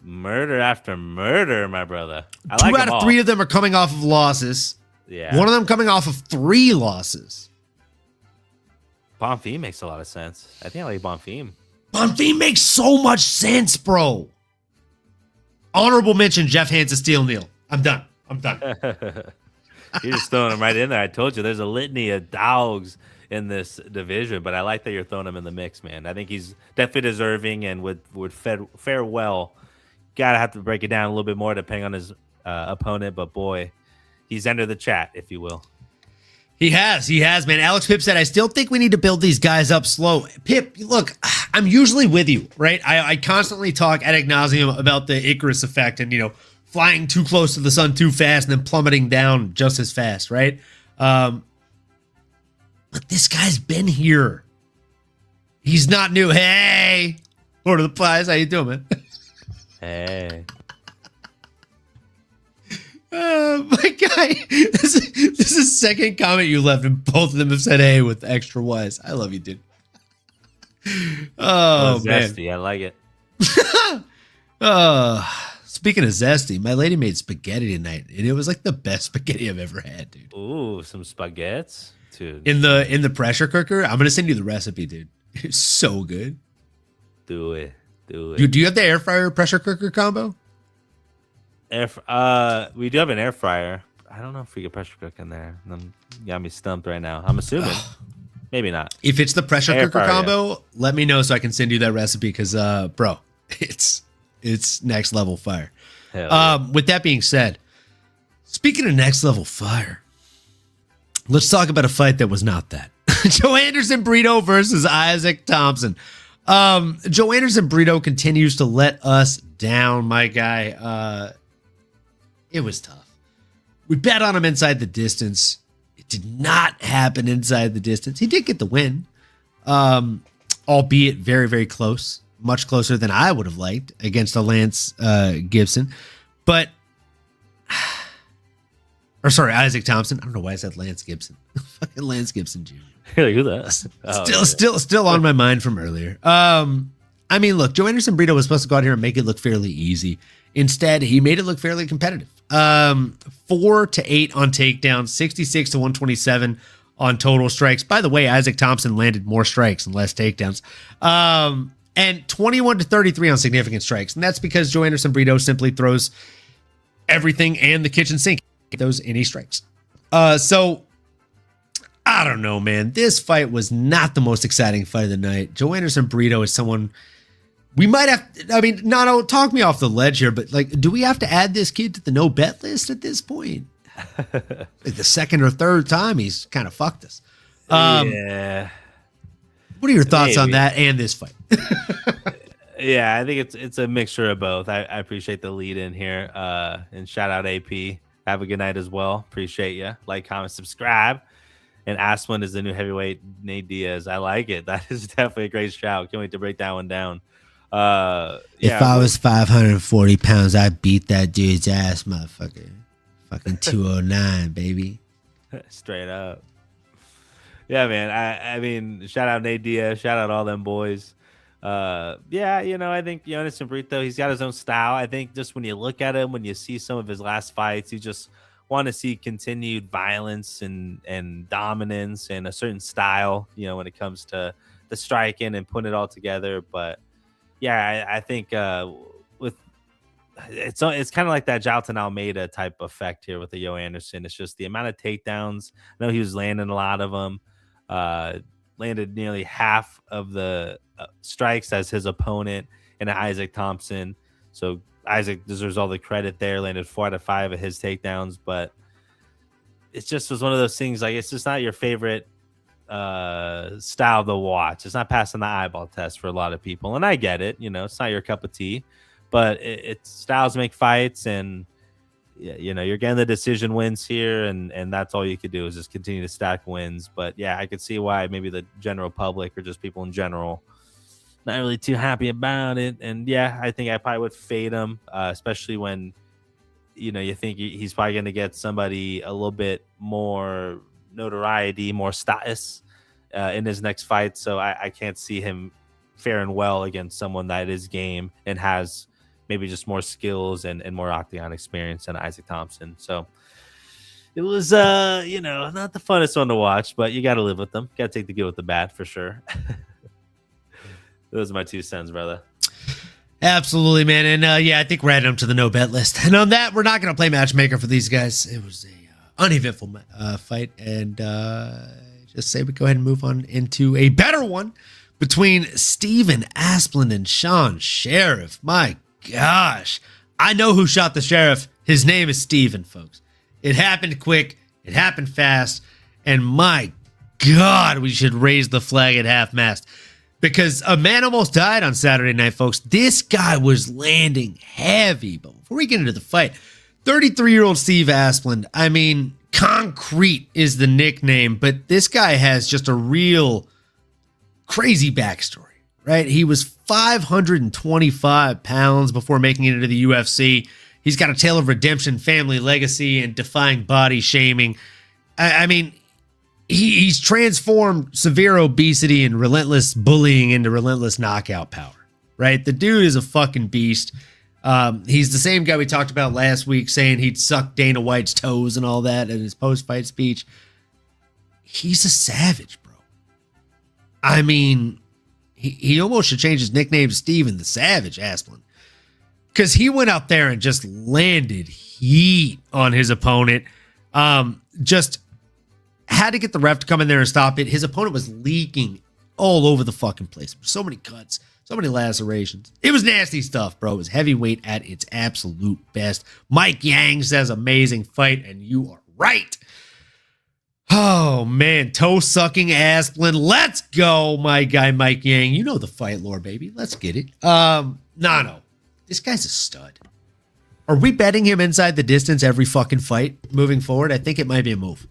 Murder after murder, my brother. I 2 like out of 3 of them are coming off of losses. Yeah. One of them coming off of 3 losses. Bonfim makes a lot of sense. I think I like Bonfim. Bonfim makes so much sense, bro. Honorable mention, Jeff Hansen, Steel Neal. I'm done. You're just throwing him right in there. I told you there's a litany of dogs in this division, but I like that you're throwing him in the mix, man. I think he's definitely deserving and would fare well. Gotta have to break it down a little bit more depending on his opponent, but boy, he's entered the chat, if you will. He has, man. Alex Pip said, I still think we need to build these guys up slow. Pip, look, I'm usually with you, right? I constantly talk ad nauseum about the Icarus effect and, flying too close to the sun too fast and then plummeting down just as fast, right? But this guy's been here. He's not new. Hey, Lord of the Flies, how you doing, man? Hey. My guy, this is the second comment you left, and both of them have said hey with extra Y's. I love you, dude. Oh, man. Zesty. I like it. Speaking of zesty, my lady made spaghetti tonight, and it was like the best spaghetti I've ever had, dude. Ooh, some spaghettis, dude. In the pressure cooker. I'm gonna send you the recipe, dude. It's so good. Do it. Dude, do you have the air fryer pressure cooker combo? We do have an air fryer. I don't know if we could pressure cook in there. You got me stumped right now. I'm assuming. Maybe not. If it's the pressure Air cooker fryer, combo, let me know so I can send you that recipe because, bro, it's next level fire. Hell yeah. With that being said, speaking of next level fire, let's talk about a fight that was not that. Joanderson Brito versus Isaac Thompson. Joanderson Brito continues to let us down, my guy. It was tough. We bet on him inside the distance. It did not happen inside the distance. He did get the win, albeit very, very close, much closer than I would have liked against a Lance Gibson. But, or sorry, Isaac Thompson. I don't know why I said Lance Gibson. Fucking Lance Gibson Jr. Like, who that? Still on my mind from earlier. I mean, look, Joanderson Brito was supposed to go out here and make it look fairly easy. Instead, he made it look fairly competitive. 4-8 on takedowns, 66 to 127 on total strikes. By the way, Isaac Thompson landed more strikes and less takedowns. And 21 to 33 on significant strikes. And that's because Joanderson Brito simply throws everything and the kitchen sink. Those any strikes. So I don't know, man. This fight was not the most exciting fight of the night. Joanderson Brito is someone we might have. I mean, Nano, talk me off the ledge here, but like, do we have to add this kid to the no bet list at this point? Like the second or third time he's kind of fucked us. Yeah. What are your thoughts on that and this fight? Yeah, I think it's a mixture of both. I appreciate the lead in here. And shout out AP. Have a good night as well. Appreciate you. Like, comment, subscribe. And Asplund is the new heavyweight Nate Diaz. I like it. That is definitely a great shout. Can't wait to break that one down. If I was 540 pounds, I'd beat that dude's ass, motherfucker. Fucking 209, baby. Straight up. Yeah, man. I mean, shout out Nate Diaz. Shout out all them boys. Yeah, you know, I think Joanderson Brito, he's got his own style. I think just when you look at him, when you see some of his last fights, you just want to see continued violence and dominance and a certain style, you know, when it comes to the striking and putting it all together. But yeah, I think with it's kind of like that Jalton Almeida type effect here with the Joanderson. It's just the amount of takedowns. I know he was landing a lot of them. Landed nearly half of the strikes as his opponent and Isaac Thompson. So Isaac deserves all the credit there. Landed 4 out of 5 of his takedowns, but it just was one of those things. Like, it's just not your favorite style to watch. It's not passing the eyeball test for a lot of people, and I get it. You know, it's not your cup of tea, but it's styles make fights, and you know, you're getting the decision wins here, and that's all you could do is just continue to stack wins. But yeah, I could see why maybe the general public or just people in general not really too happy about it. And yeah, I think I probably would fade him, especially when, you know, you think he's probably going to get somebody a little bit more notoriety, more status in his next fight. So I can't see him faring well against someone that is game and has maybe just more skills and more octagon experience than Isaac Thompson. So it was, you know, not the funnest one to watch, but you got to live with them. Got to take the good with the bad for sure. Those are my 2 cents, brother. Absolutely, man. And yeah, I think we're adding them to the no bet list. And on that, we're not going to play matchmaker for these guys. It was a uneventful fight. And just say we go ahead and move on into a better one between Steven Asplund and Sean Sheriff. My gosh. I know who shot the sheriff. His name is Steven, folks. It happened quick. It happened fast. And my God, we should raise the flag at half-mast. Because a man almost died on Saturday night, folks. This guy was landing heavy. But before we get into the fight, 33-year-old Steve Asplund, I mean, Concrete is the nickname, but this guy has just a real crazy backstory, right? He was 525 pounds before making it into the UFC. He's got a tale of redemption, family legacy, and defying body shaming. I mean, he's transformed severe obesity and relentless bullying into relentless knockout power, right? The dude is a fucking beast. He's the same guy we talked about last week saying he'd suck Dana White's toes and all that in his post-fight speech. He's a savage, bro. I mean, he almost should change his nickname to Steven the Savage Asplund, because he went out there and just landed heat on his opponent. Just had to get the ref to come in there and stop it. His opponent was leaking all over the fucking place. So many cuts, so many lacerations. It was nasty stuff, bro. It was heavyweight at its absolute best. Mike Yang says amazing fight, and you are right. Oh, man. Toe-sucking Asplund. Let's go, my guy Mike Yang. You know the fight lore, baby. Let's get it. No. This guy's a stud. Are we betting him inside the distance every fucking fight moving forward? I think it might be a move.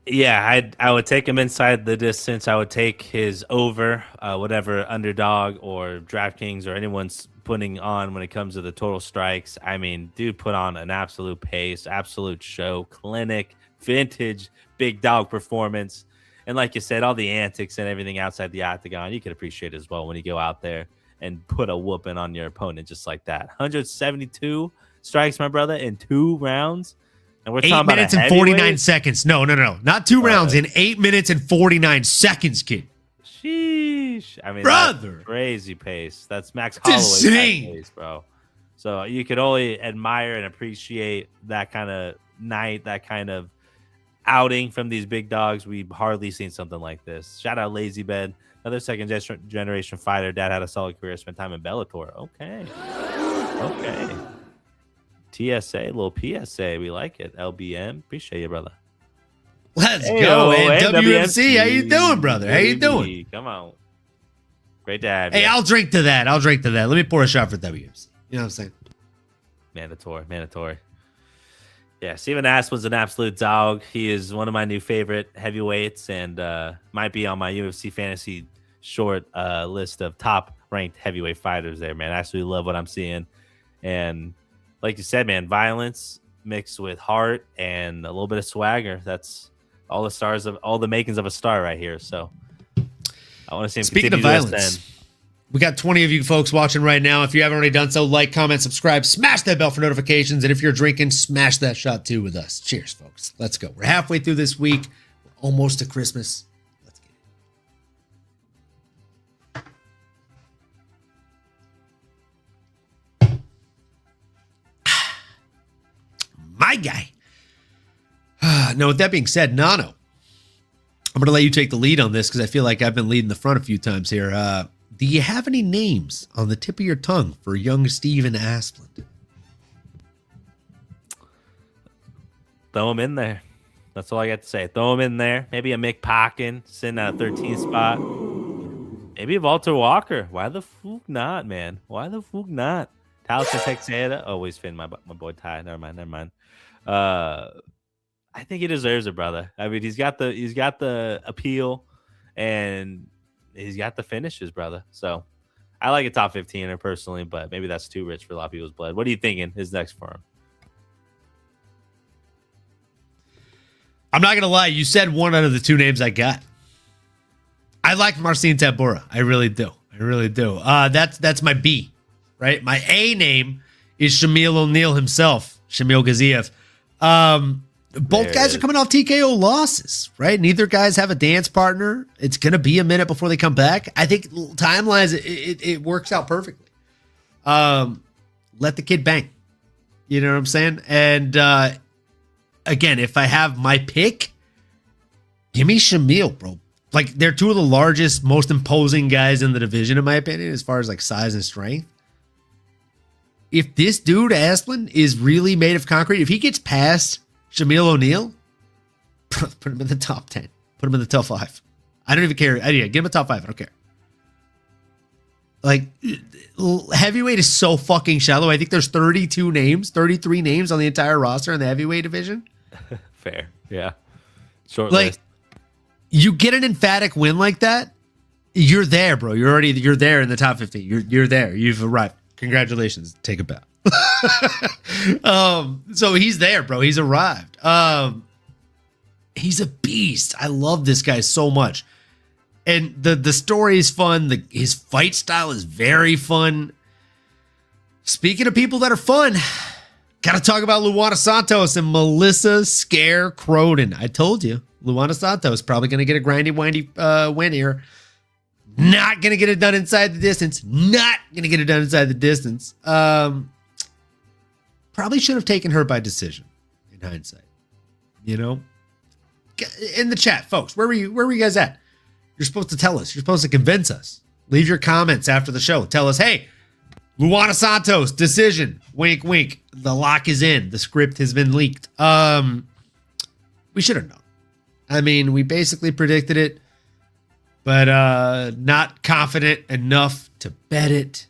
Yeah, I would take him inside the distance. I would take his over, whatever underdog or DraftKings or anyone's putting on when it comes to the total strikes. I mean, dude put on an absolute pace, absolute show, clinic, vintage, big dog performance. And like you said, all the antics and everything outside the octagon, you can appreciate as well when you go out there and put a whooping on your opponent just like that. 172 strikes, my brother, in 2 rounds. And we're 8 minutes and 49 seconds. No. Not 2 rounds. In 8 minutes and 49 seconds, kid. Sheesh. I mean, brother. Crazy pace. That's Max Holloway's pace, bro. So you could only admire and appreciate that kind of night, that kind of outing from these big dogs. We've hardly seen something like this. Shout out Lazy Bed. Another second generation fighter. Dad had a solid career, spent time in Bellator. Okay. TSA, little PSA. We like it. LBM. Appreciate you, brother. Let's go, man. WMC. How you doing, brother? How you doing? Come on. Great to have you. Hey, I'll drink to that. Let me pour a shot for WMC. You know what I'm saying? Mandatory. Yeah, Steven Asplund's an absolute dog. He is one of my new favorite heavyweights and might be on my UFC fantasy short list of top ranked heavyweight fighters there, man. I absolutely love what I'm seeing. And like you said, man, violence mixed with heart and a little bit of swagger. That's all the makings of a star right here. So I want to see him. Speaking of violence, we got 20 of you folks watching right now. If you haven't already done so, like, comment, subscribe, smash that bell for notifications. And if you're drinking, smash that shot too with us. Cheers, folks. Let's go. We're halfway through this week. We're almost to Christmas. Let's get it. My guy. Now, with that being said, Nano, I'm going to let you take the lead on this because I feel like I've been leading the front a few times here. Do you have any names on the tip of your tongue for young Steven Asplund? Throw him in there. That's all I got to say. Throw him in there. Maybe a Mick Pockin, sitting at 13th spot. Maybe a Walter Walker. Why the fuck not, man? Why the fuck not? Talson Texera. Always Finn, my boy Ty. Never mind. I think he deserves it, brother. I mean, he's got the appeal, and he's got the finishes, brother. So I like a top 15er personally, but maybe that's too rich for a lot of people's blood. What are you thinking is next for him? I'm not gonna lie. You said one out of the 2 names I got. I like Marcin Tybura. I really do. That's my B, right? My A name is Shamil O'Neal himself, Shamil Gaziev. Both guys are coming off TKO losses, right? Neither guys have a dance partner. It's going to be a minute before they come back. I think time-wise, it works out perfectly. Let the kid bang. You know what I'm saying? And again, if I have my pick, give me Shamil, bro. Like, they're 2 of the largest, most imposing guys in the division, in my opinion, as far as like size and strength. If this dude, Asplund, is really made of concrete, if he gets past Shamil O'Neal, put him in the top 10. Put him in the top 5. I don't even care. Give him a top 5. I don't care. Like, heavyweight is so fucking shallow. I think there's 33 names on the entire roster in the heavyweight division. Fair. Yeah. Short like, list. You get an emphatic win like that, you're there, bro. You're there in the top 15. You're there. You've arrived. Congratulations. Take a bow. So he's there, bro. He's arrived. He's a beast. I love this guy so much. And the story is fun. His fight style is very fun. Speaking of people that are fun, gotta talk about Luana Santos and Melissa Scare Cronin. I told you, Luana Santos probably gonna get a grindy, windy win here. Not gonna get it done inside the distance. Probably should have taken her by decision in hindsight. You know, in the chat, folks, where were you guys at? You're supposed to tell us. You're supposed to convince us. Leave your comments after the show. Tell us, hey, Luana Santos, decision. Wink, wink. The lock is in. The script has been leaked. We should have known. I mean, we basically predicted it, but not confident enough to bet it.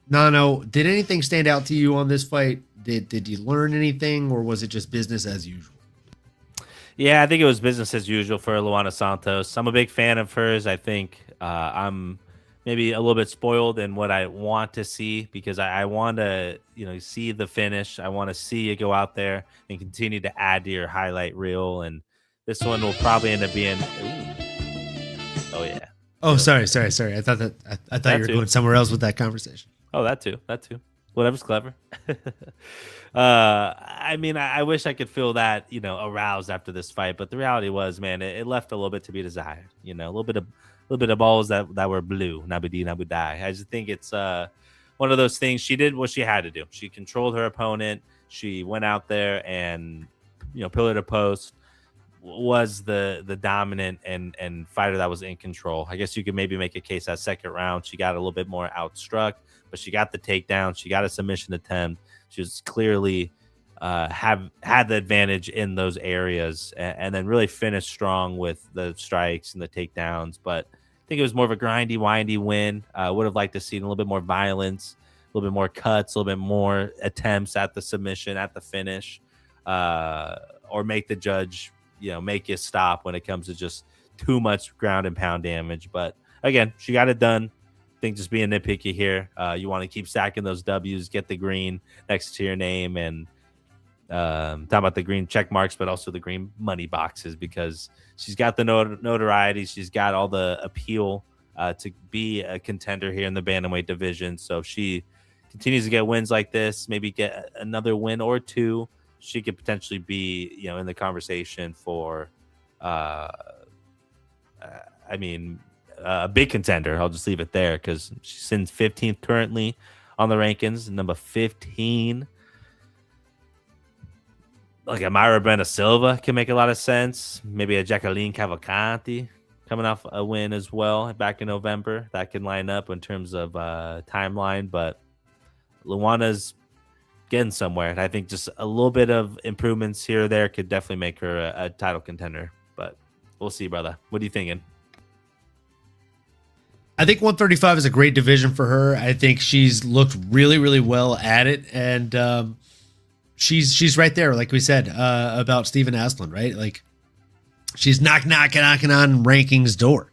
Nano, did anything stand out to you on this fight? Did you learn anything, or was it just business as usual? Yeah, I think it was business as usual for Luana Santos. I'm a big fan of hers. I think I'm maybe a little bit spoiled in what I want to see, because I want to, see the finish. I want to see you go out there and continue to add to your highlight reel. And this one will probably end up being. Ooh. Oh yeah. Oh, sorry. I thought you were going somewhere else with that conversation. Oh, that too. Whatever's clever. I mean, I wish I could feel that, aroused after this fight, but the reality was, man, it left a little bit to be desired. A little bit of balls that were blue. Nabudi Nabudai. I just think it's one of those things. She did what she had to do. She controlled her opponent. She went out there and, pillar to post, was the dominant and fighter that was in control. I guess you could maybe make a case that second round she got a little bit more outstruck, but she got the takedown. She got a submission attempt. She was clearly had the advantage in those areas, and then really finished strong with the strikes and the takedowns. But I think it was more of a grindy, windy win. Would have liked to see a little bit more violence, a little bit more cuts, a little bit more attempts at the submission, at the finish, or make the judge, make you stop when it comes to just too much ground and pound damage. But again, she got it done. I think just being nitpicky here, you want to keep stacking those W's, get the green next to your name, and talk about the green check marks, but also the green money boxes, because she's got the notoriety, she's got all the appeal to be a contender here in the bantamweight division. So if she continues to get wins like this, maybe get another win or two, she could potentially be, in the conversation for, a big contender. I'll just leave it there, because she's in 15th currently on the rankings, number 15. Like a Mayra Brenda Silva can make a lot of sense. Maybe a Jacqueline Cavalcanti coming off a win as well back in November. That can line up in terms of timeline, but Luana's getting somewhere. And I think just a little bit of improvements here or there could definitely make her a title contender. But we'll see, brother. What are you thinking? I think 135 is a great division for her. I think she's looked really, really well at it. And she's right there, like we said, about Steven Asplund, right? Like, she's knocking on rankings door.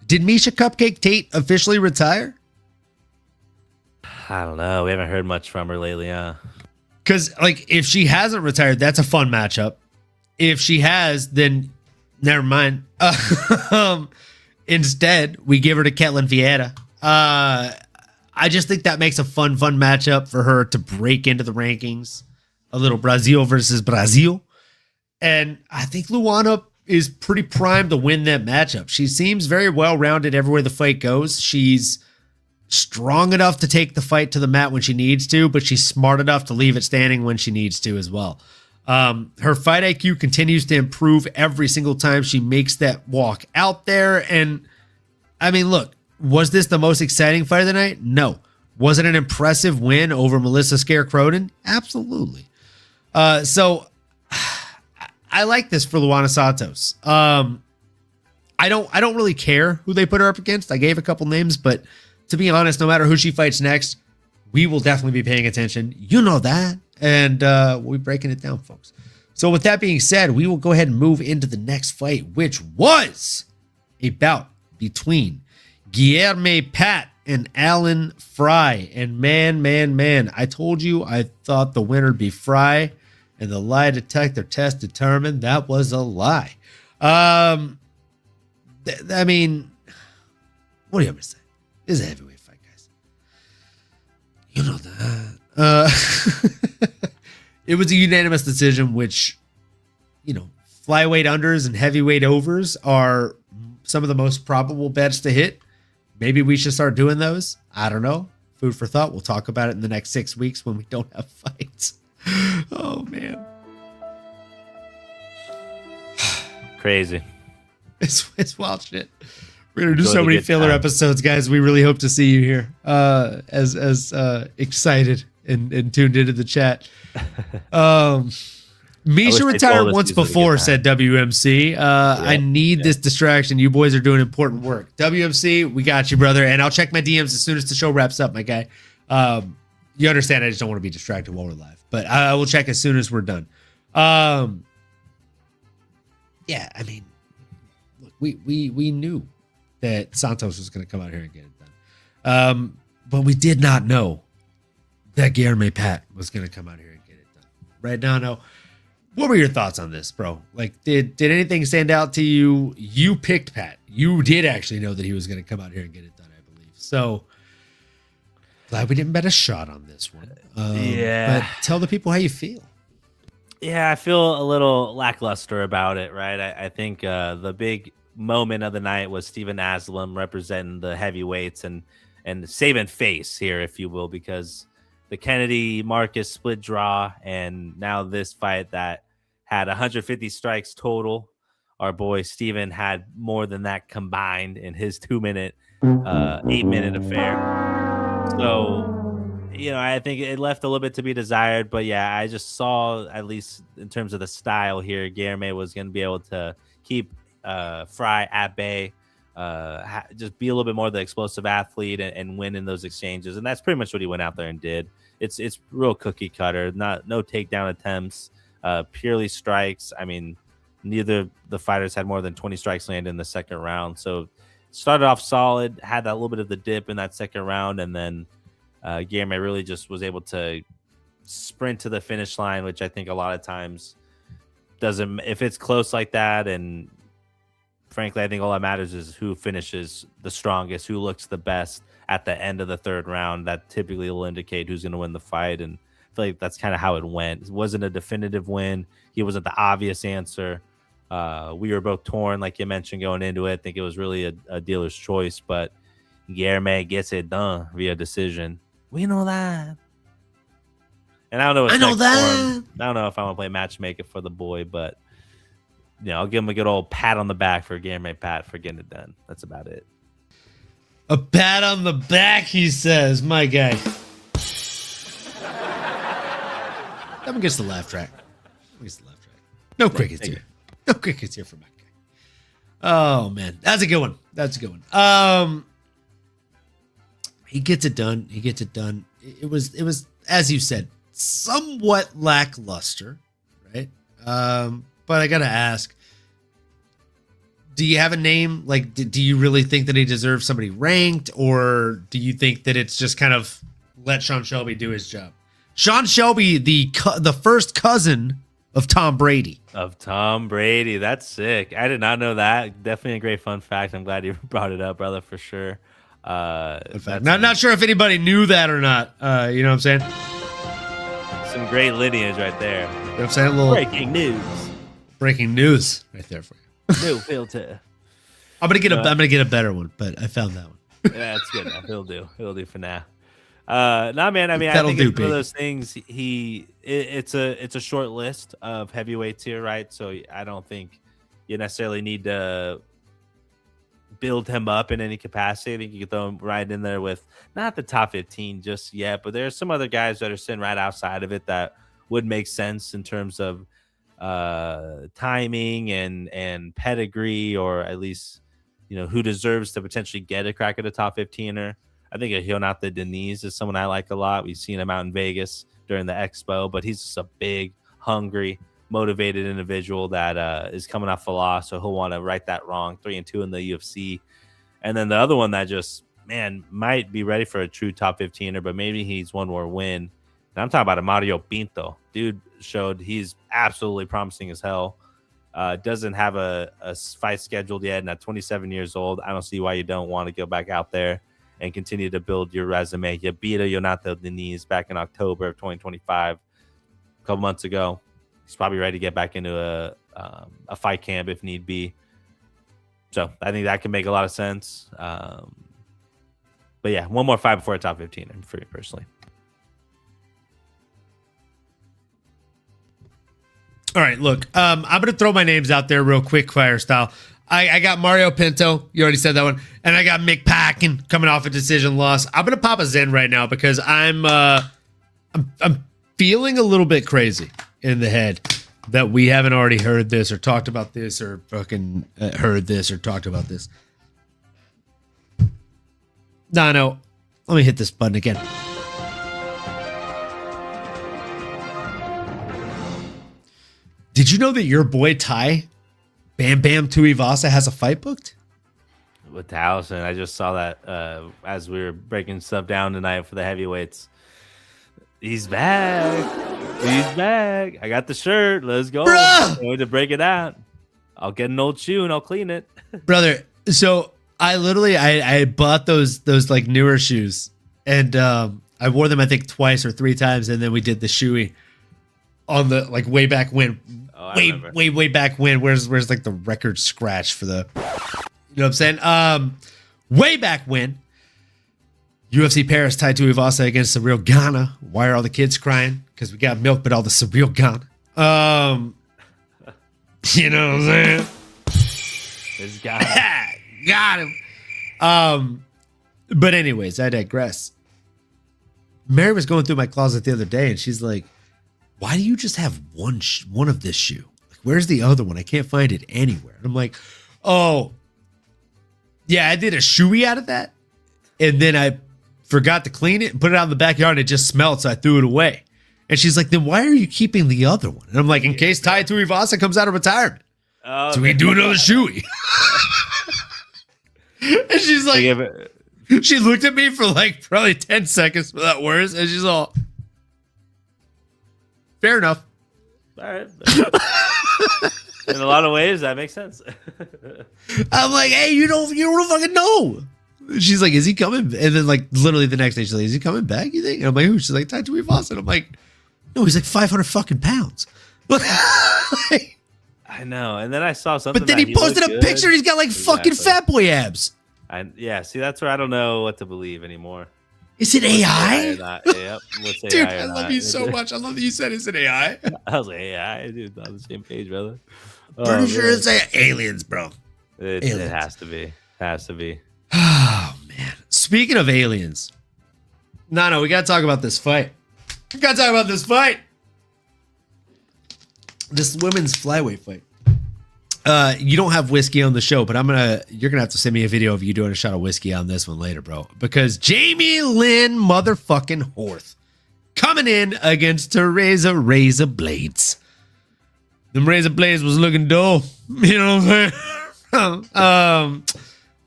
Did Misha Cupcake Tate officially retire? I don't know. We haven't heard much from her lately, huh? Because, if she hasn't retired, that's a fun matchup. If she has, then never mind. Instead, we give her to Ketlin Vieira. I just think that makes a fun matchup for her to break into the rankings. A little Brazil versus Brazil. And I think Luana is pretty primed to win that matchup. She seems very well-rounded everywhere the fight goes. She's strong enough to take the fight to the mat when she needs to, but she's smart enough to leave it standing when she needs to as well. Her fight IQ continues to improve every single time she makes that walk out there. And I mean, look, was this the most exciting fight of the night? No. Was it an impressive win over Melissa Scare-Cronin? Absolutely. So I like this for Luana Santos. I don't really care who they put her up against. I gave a couple names, but to be honest, no matter who she fights next, we will definitely be paying attention. You know that. And we're breaking it down, folks. So with that being said, we will go ahead and move into the next fight, which was a bout between Guilherme Pat and Alan Fry. And man, I told you I thought the winner would be Fry, and the lie detector test determined that was a lie. I mean, what do you have to say? This is a heavyweight fight, guys. You know that. It was a unanimous decision, which, flyweight unders and heavyweight overs are some of the most probable bets to hit. Maybe we should start doing those. I don't know. Food for thought. We'll talk about it in the next 6 weeks when we don't have fights. Oh man, Crazy. it's wild shit. We're gonna do Enjoy so the many good filler time. episodes, guys. We really hope to see you here, as excited and tuned into the chat. wish Misha they told retired us once these were the good before, times. said WMC. I need this distraction. You boys are doing important work. WMC, we got you, brother. And I'll check my DMs as soon as the show wraps up, my guy. You understand? I just don't want to be distracted while we're live, but I will check as soon as we're done. Yeah, I mean, look, we knew that Santos was going to come out here and get it done, but we did not know that Guilherme Pat was going to come out here and get it done. Right now, what were your thoughts on this, bro? Like, did anything stand out to you? You picked Pat. You did actually know that he was going to come out here and get it done, I believe. So glad we didn't bet a shot on this one. Yeah. But tell the people how you feel. Yeah, I feel a little lackluster about it, right? I think the big moment of the night was Steven Asplund representing the heavyweights and saving face here, if you will, because the Kennedy Marcus split draw, and now this fight that had 150 strikes total. Our boy Steven had more than that combined in his 2-minute, 8-minute affair. So, I think it left a little bit to be desired, but yeah, I just saw, at least in terms of the style here, Guilherme was going to be able to keep Fry at bay, just be a little bit more the explosive athlete and win in those exchanges, and that's pretty much what he went out there and did. It's real cookie cutter, no takedown attempts, purely strikes. I mean, neither the fighters had more than 20 strikes landed in the second round, so started off solid, had that little bit of the dip in that second round, and then Guilherme really just was able to sprint to the finish line, which I think a lot of times doesn't, if it's close like that. And frankly, I think all that matters is who finishes the strongest, who looks the best at the end of the third round. That typically will indicate who's going to win the fight. And I feel like that's kind of how it went. It wasn't a definitive win. He wasn't the obvious answer. We were both torn, like you mentioned, going into it. I think it was really a dealer's choice, but Guilherme gets it done via decision. We know that. And I don't know. I know that. I don't know if I want to play matchmaker for the boy, but I'll give him a good old pat on the back for Guilherme Pat for getting it done. That's about it. A pat on the back, he says. My guy. That one gets the laugh track. No crickets here. No crickets here for my guy. Oh man, that's a good one. He gets it done. It was as you said, somewhat lackluster, right? But I gotta ask, do you have a name? Like, do you really think that he deserves somebody ranked, or do you think that it's just kind of let Sean Shelby do his job? Sean Shelby, the first cousin of Tom Brady. That's sick. I did not know that. Definitely a great fun fact. I'm glad you brought it up, brother, for sure. Not sure if anybody knew that or not. You know what I'm saying? Some great lineage right there. You know what I'm saying? A little breaking news right there for you. No filter. I'm gonna get a better one, but I found that one. Yeah, that's good enough. It'll do for now. Man. I mean, I think it's one of those things. It's a short list of heavyweights here, right? So I don't think you necessarily need to build him up in any capacity. I think you can throw him right in there with not the top 15 just yet, but there's some other guys that are sitting right outside of it that would make sense in terms of timing and pedigree, or at least who deserves to potentially get a crack at a top 15er. I think Jonathan Deniz is someone I like a lot. We've seen him out in Vegas during the expo, but he's just a big, hungry, motivated individual that is coming off a loss, so he'll want to right that wrong. 3-2 in the UFC. And then the other one that just, might be ready for a true top 15er, but maybe he's one more win. And I'm talking about Mario Pinto. Dude showed he's absolutely promising as hell. Doesn't have a fight scheduled yet, and at 27 years old, I don't see why you don't want to go back out there and continue to build your resume. You beat Jonathan Deniz back in October of 2025, a couple months ago. He's probably ready to get back into a fight camp if need be. So I think that can make a lot of sense. But yeah, one more fight before a top 15 for me personally. All right, look, I'm going to throw my names out there real quick, fire style. I got Mario Pinto. You already said that one. And I got Mick Packin coming off a decision loss. I'm going to pop a Zen right now because I'm feeling a little bit crazy in the head that we haven't already heard this or talked about this or fucking heard this or talked about this. No. Let me hit this button again. Did you know that your boy Ty Bam Bam Tuivasa has a fight booked? With Towson, I just saw that as we were breaking stuff down tonight for the heavyweights. He's back. He's back. I got the shirt. Let's go. Going to break it out. I'll get an old shoe and I'll clean it. Brother, so I literally I bought those like newer shoes and I wore them I think twice or three times and then we did the shoey on the like way back when. Way back when. Where's like the record scratch for the, you know what I'm saying? Way back when. UFC Paris Tai Tuivasa against Cyril Gana. Why are all the kids crying? Because we got milk, but all the Cyril Gana. You know what I'm saying? It's got him. Got him. But anyways, I digress. Mary was going through my closet the other day, and she's like, "Why do you just have one of this shoe? Like, where's the other one? I can't find it anywhere." And I'm like, "Oh, yeah, I did a shoey out of that, and then I forgot to clean it and put it out in the backyard, and it just smelled, so I threw it away." And she's like, "Then why are you keeping the other one?" And I'm like, "In case Tai Tuivasa comes out of retirement, so we can do another shoey." And she's like, she looked at me for like probably 10 seconds without words, and she's all, "Fair enough." All right. In a lot of ways, that makes sense. I'm like, "Hey, you don't fucking know." She's like, "Is he coming?" And then like literally the next day, she's like, "Is he coming back, you think?" And I'm like, "Who?" She's like, "Tai Tuivasa." And I'm like, "No, he's like 500 fucking pounds." I know. And then I saw something. But then he posted a picture. He's got like fucking fat boy abs. Yeah, see, that's where I don't know what to believe anymore. Is it AI? Yep. Dude, I love you so much. I love that you said it's an AI. I was like, AI, dude, on the same page, brother. Pretty sure it's aliens, bro. It has to be. Has to be. Oh, man. Speaking of aliens. No, we got to talk about this fight. This women's flyweight fight. You don't have whiskey on the show, but you're gonna have to send me a video of you doing a shot of whiskey on this one later, bro. Because Jamey-Lyn motherfucking Horth coming in against Tereza Razor Blades. Them Razor Blades was looking dull. You know what I'm saying?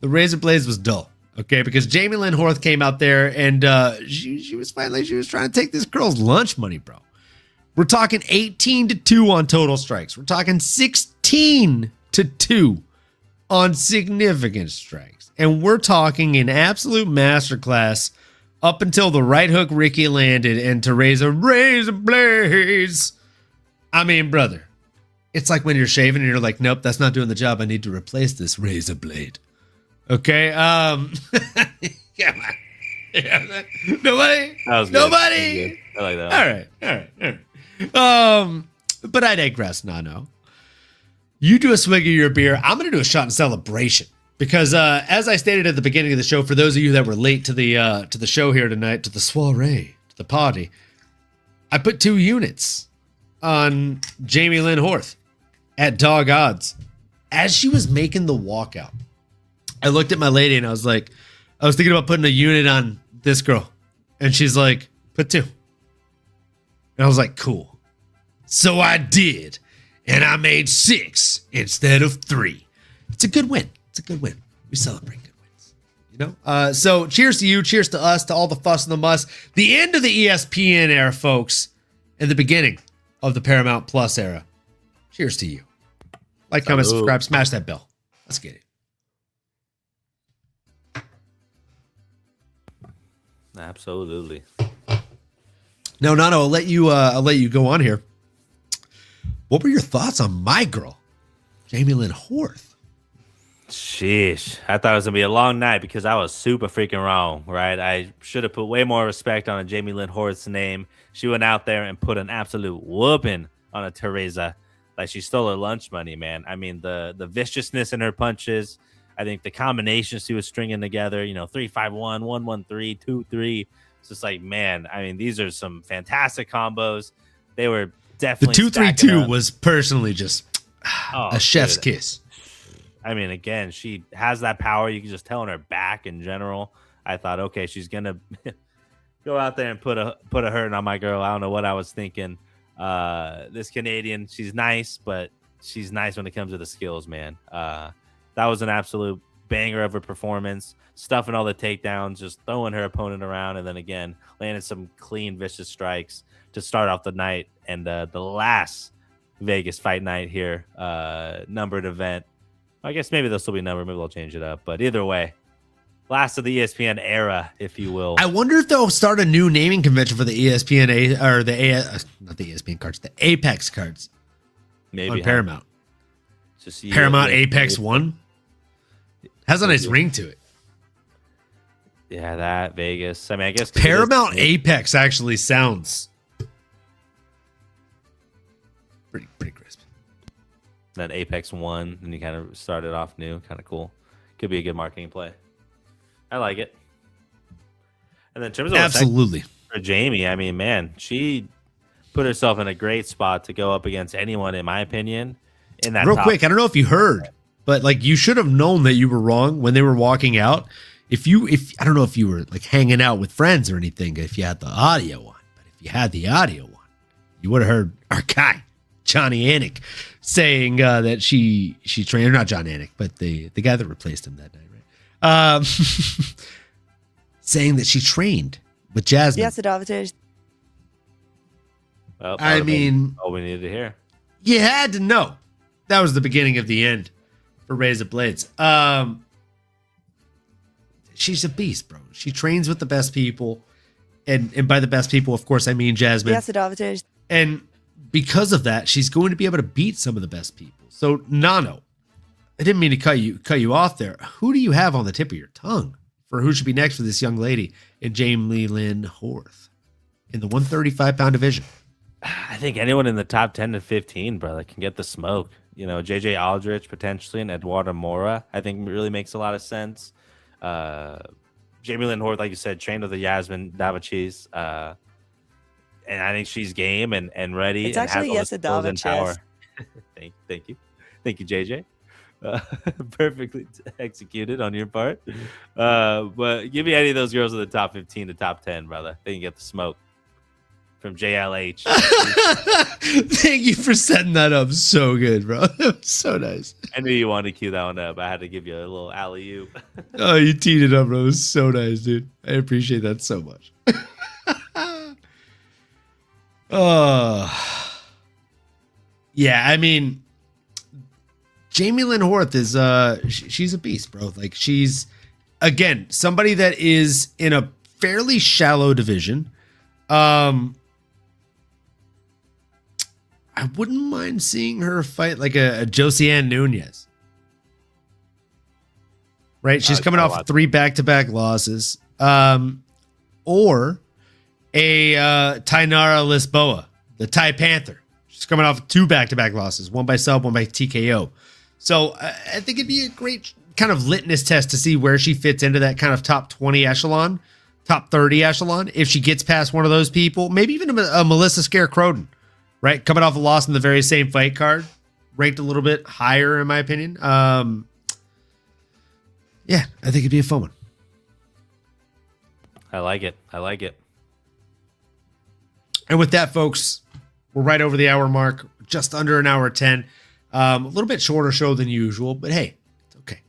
The Razor Blades was dull. Okay, because Jamey-Lyn Horth came out there and she was trying to take this girl's lunch money, bro. We're talking 18-2 on total strikes. We're talking 16-2 on significant strikes. And we're talking an absolute masterclass up until the right hook Ricky landed and Tereza Razor Blades. I mean, brother, it's like when you're shaving and you're like, "Nope, that's not doing the job. I need to replace this razor blade." Okay, come on. Nobody? Nobody? I like that. All right. But I digress. No. You do a swig of your beer. I'm going to do a shot in celebration because, as I stated at the beginning of the show, for those of you that were late to the show here tonight, to the soiree, to the party, I put 2 units on Jamey-Lyn Horth at dog odds. As she was making the walkout, I looked at my lady and I was thinking about putting a unit on this girl, and she's like, "Put 2." And I was like, "Cool." So I did. And I made 6 instead of 3. It's a good win. We celebrate good wins. You know? So cheers to you. Cheers to us, to all the fuss and the muss. The end of the ESPN era, folks. And the beginning of the Paramount Plus era. Cheers to you. Like, comment, subscribe, smash that bell. Let's get it. Absolutely. No, I'll let you go on here. What were your thoughts on my girl, Jamey-Lyn Horth? Sheesh. I thought it was going to be a long night because I was super freaking wrong, right? I should have put way more respect on a Jamey-Lyn Horth's name. She went out there and put an absolute whooping on a Tereza. like she stole her lunch money, man. I mean, the viciousness in her punches. I think the combinations she was stringing together, 3-5-1, 1-1-3, 2-3. It's just like, man, I mean, these are some fantastic combos. They were definitely the 2-3-2 was personally just a chef's kiss. I mean, again, she has that power. You can just tell in her back in general. I thought, okay, she's gonna go out there and put a hurting on my girl. I don't know what I was thinking. This Canadian, she's nice, but she's nice when it comes to the skills, man. That was an absolute banger of a performance, stuffing all the takedowns, just throwing her opponent around, and then again landing some clean, vicious strikes to start off the night. And the last Vegas fight night here, numbered event. I guess maybe they'll still be numbered. Maybe they'll change it up. But either way, last of the ESPN era, if you will. I wonder if they'll start a new naming convention for the ESPN not the ESPN cards, the Apex cards. Maybe on Paramount. Just Paramount Apex 1 has a nice ring to it. Yeah, that Vegas. I mean, I guess Paramount Apex actually sounds pretty crisp. That Apex 1, and you kind of started off new, kind of cool. Could be a good marketing play. I like it. And then in terms of absolutely for Jamie, I mean, man, she put herself in a great spot to go up against anyone, in my opinion. In that real quick, I don't know if you heard, but like you should have known that you were wrong when they were walking out. If I don't know if you were like hanging out with friends or anything, if you had the audio on, but if you had the audio on, you would have heard our guy Johnny Anik saying that she trained, not John Anik, but the guy that replaced him that night, right? Saying that she trained with Jasmine. Yes, advantage. Well, I mean, all we needed to hear. You had to know. That was the beginning of the end for Razor Blades. She's a beast, bro. She trains with the best people. And by the best people, of course, I mean Jasmine. Yes, advantage. And because of that, she's going to be able to beat some of the best people. So, Nano, I didn't mean to cut you off there. Who do you have on the tip of your tongue for who should be next for this young lady in Jamey-Lyn Horth in the 135-pound division? I think anyone in the top 10 to 15, brother, can get the smoke. JJ Aldrich potentially and Eduardo Mora, I think really makes a lot of sense. Jamey-Lyn Horth, like you said, trained with the Yasmin Davachis. And I think she's game and ready. It's and actually yes, power. Thank you, JJ. Perfectly executed on your part. But give me any of those girls in the top 15 to top 10, brother. They can get the smoke from JLH. Thank you for setting that up. So good, bro. That was so nice. I knew you wanted to cue that one up. I had to give you a little alley-oop. Oh, you teed it up, bro. It was so nice, dude. I appreciate that so much. Yeah, I mean, Jamey-Lyn Horth is she's a beast, bro. Like she's again somebody that is in a fairly shallow division. I wouldn't mind seeing her fight like a Josiane Nunez. Right? She's coming off 3 back-to-back losses. Or a Tainara Lisboa, the Thai Panther. She's coming off 2 back-to-back losses, one by sub, one by TKO. So I think it'd be a great kind of litmus test to see where she fits into that kind of top 20 echelon, top 30 echelon. If she gets past one of those people, maybe even a Melissa Scare-Croden, right? Coming off a loss in the very same fight card, ranked a little bit higher in my opinion. Yeah, I think it'd be a fun one. I like it. And with that, folks, we're right over the hour mark, just under an hour 10. A little bit shorter show than usual, but hey, it's okay.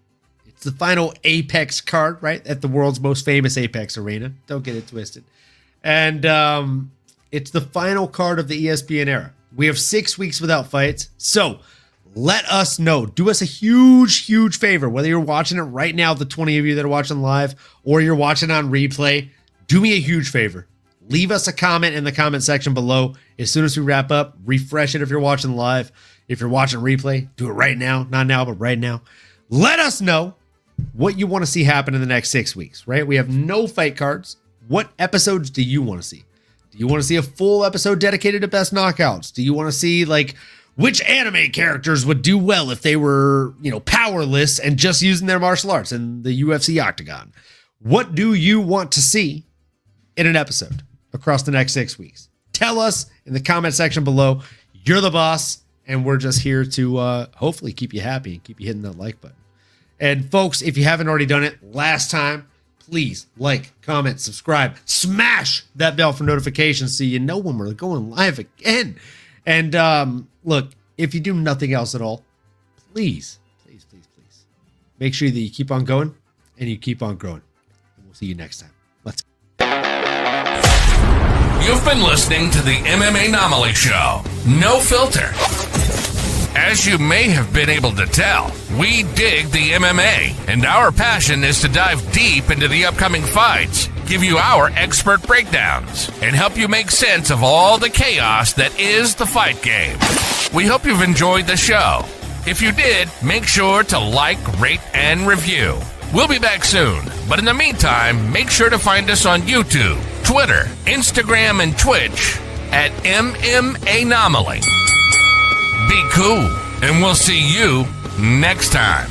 It's the final Apex card, right? At the world's most famous Apex arena. Don't get it twisted. And it's the final card of the ESPN era. We have 6 weeks without fights. So let us know. Do us a huge, huge favor. Whether you're watching it right now, the 20 of you that are watching live, or you're watching on replay, do me a huge favor. Leave us a comment in the comment section below. As soon as we wrap up, refresh it if you're watching live. If you're watching replay, do it right now. Not now, but right now. Let us know what you want to see happen in the next 6 weeks, right? We have no fight cards. What episodes do you want to see? Do you want to see a full episode dedicated to best knockouts? Do you want to see like which anime characters would do well if they were, powerless and just using their martial arts in the UFC octagon. What do you want to see in an episode across the next 6 weeks? Tell us in the comment section below. You're the boss, and we're just here to hopefully keep you happy and keep you hitting that like button. And folks, if you haven't already done it last time, please like, comment, subscribe, smash that bell for notifications so you know when we're going live again. And look, if you do nothing else at all, please make sure that you keep on going and you keep on growing. And we'll see you next time. Let's go. You've been listening to the MMAnomaly Show. No filter. As you may have been able to tell, we dig the MMA, and our passion is to dive deep into the upcoming fights, give you our expert breakdowns, and help you make sense of all the chaos that is the fight game. We hope you've enjoyed the show. If you did, make sure to like, rate, and review. We'll be back soon, but in the meantime, make sure to find us on YouTube, Twitter, Instagram, and Twitch at MMAnomaly. Be cool, and we'll see you next time.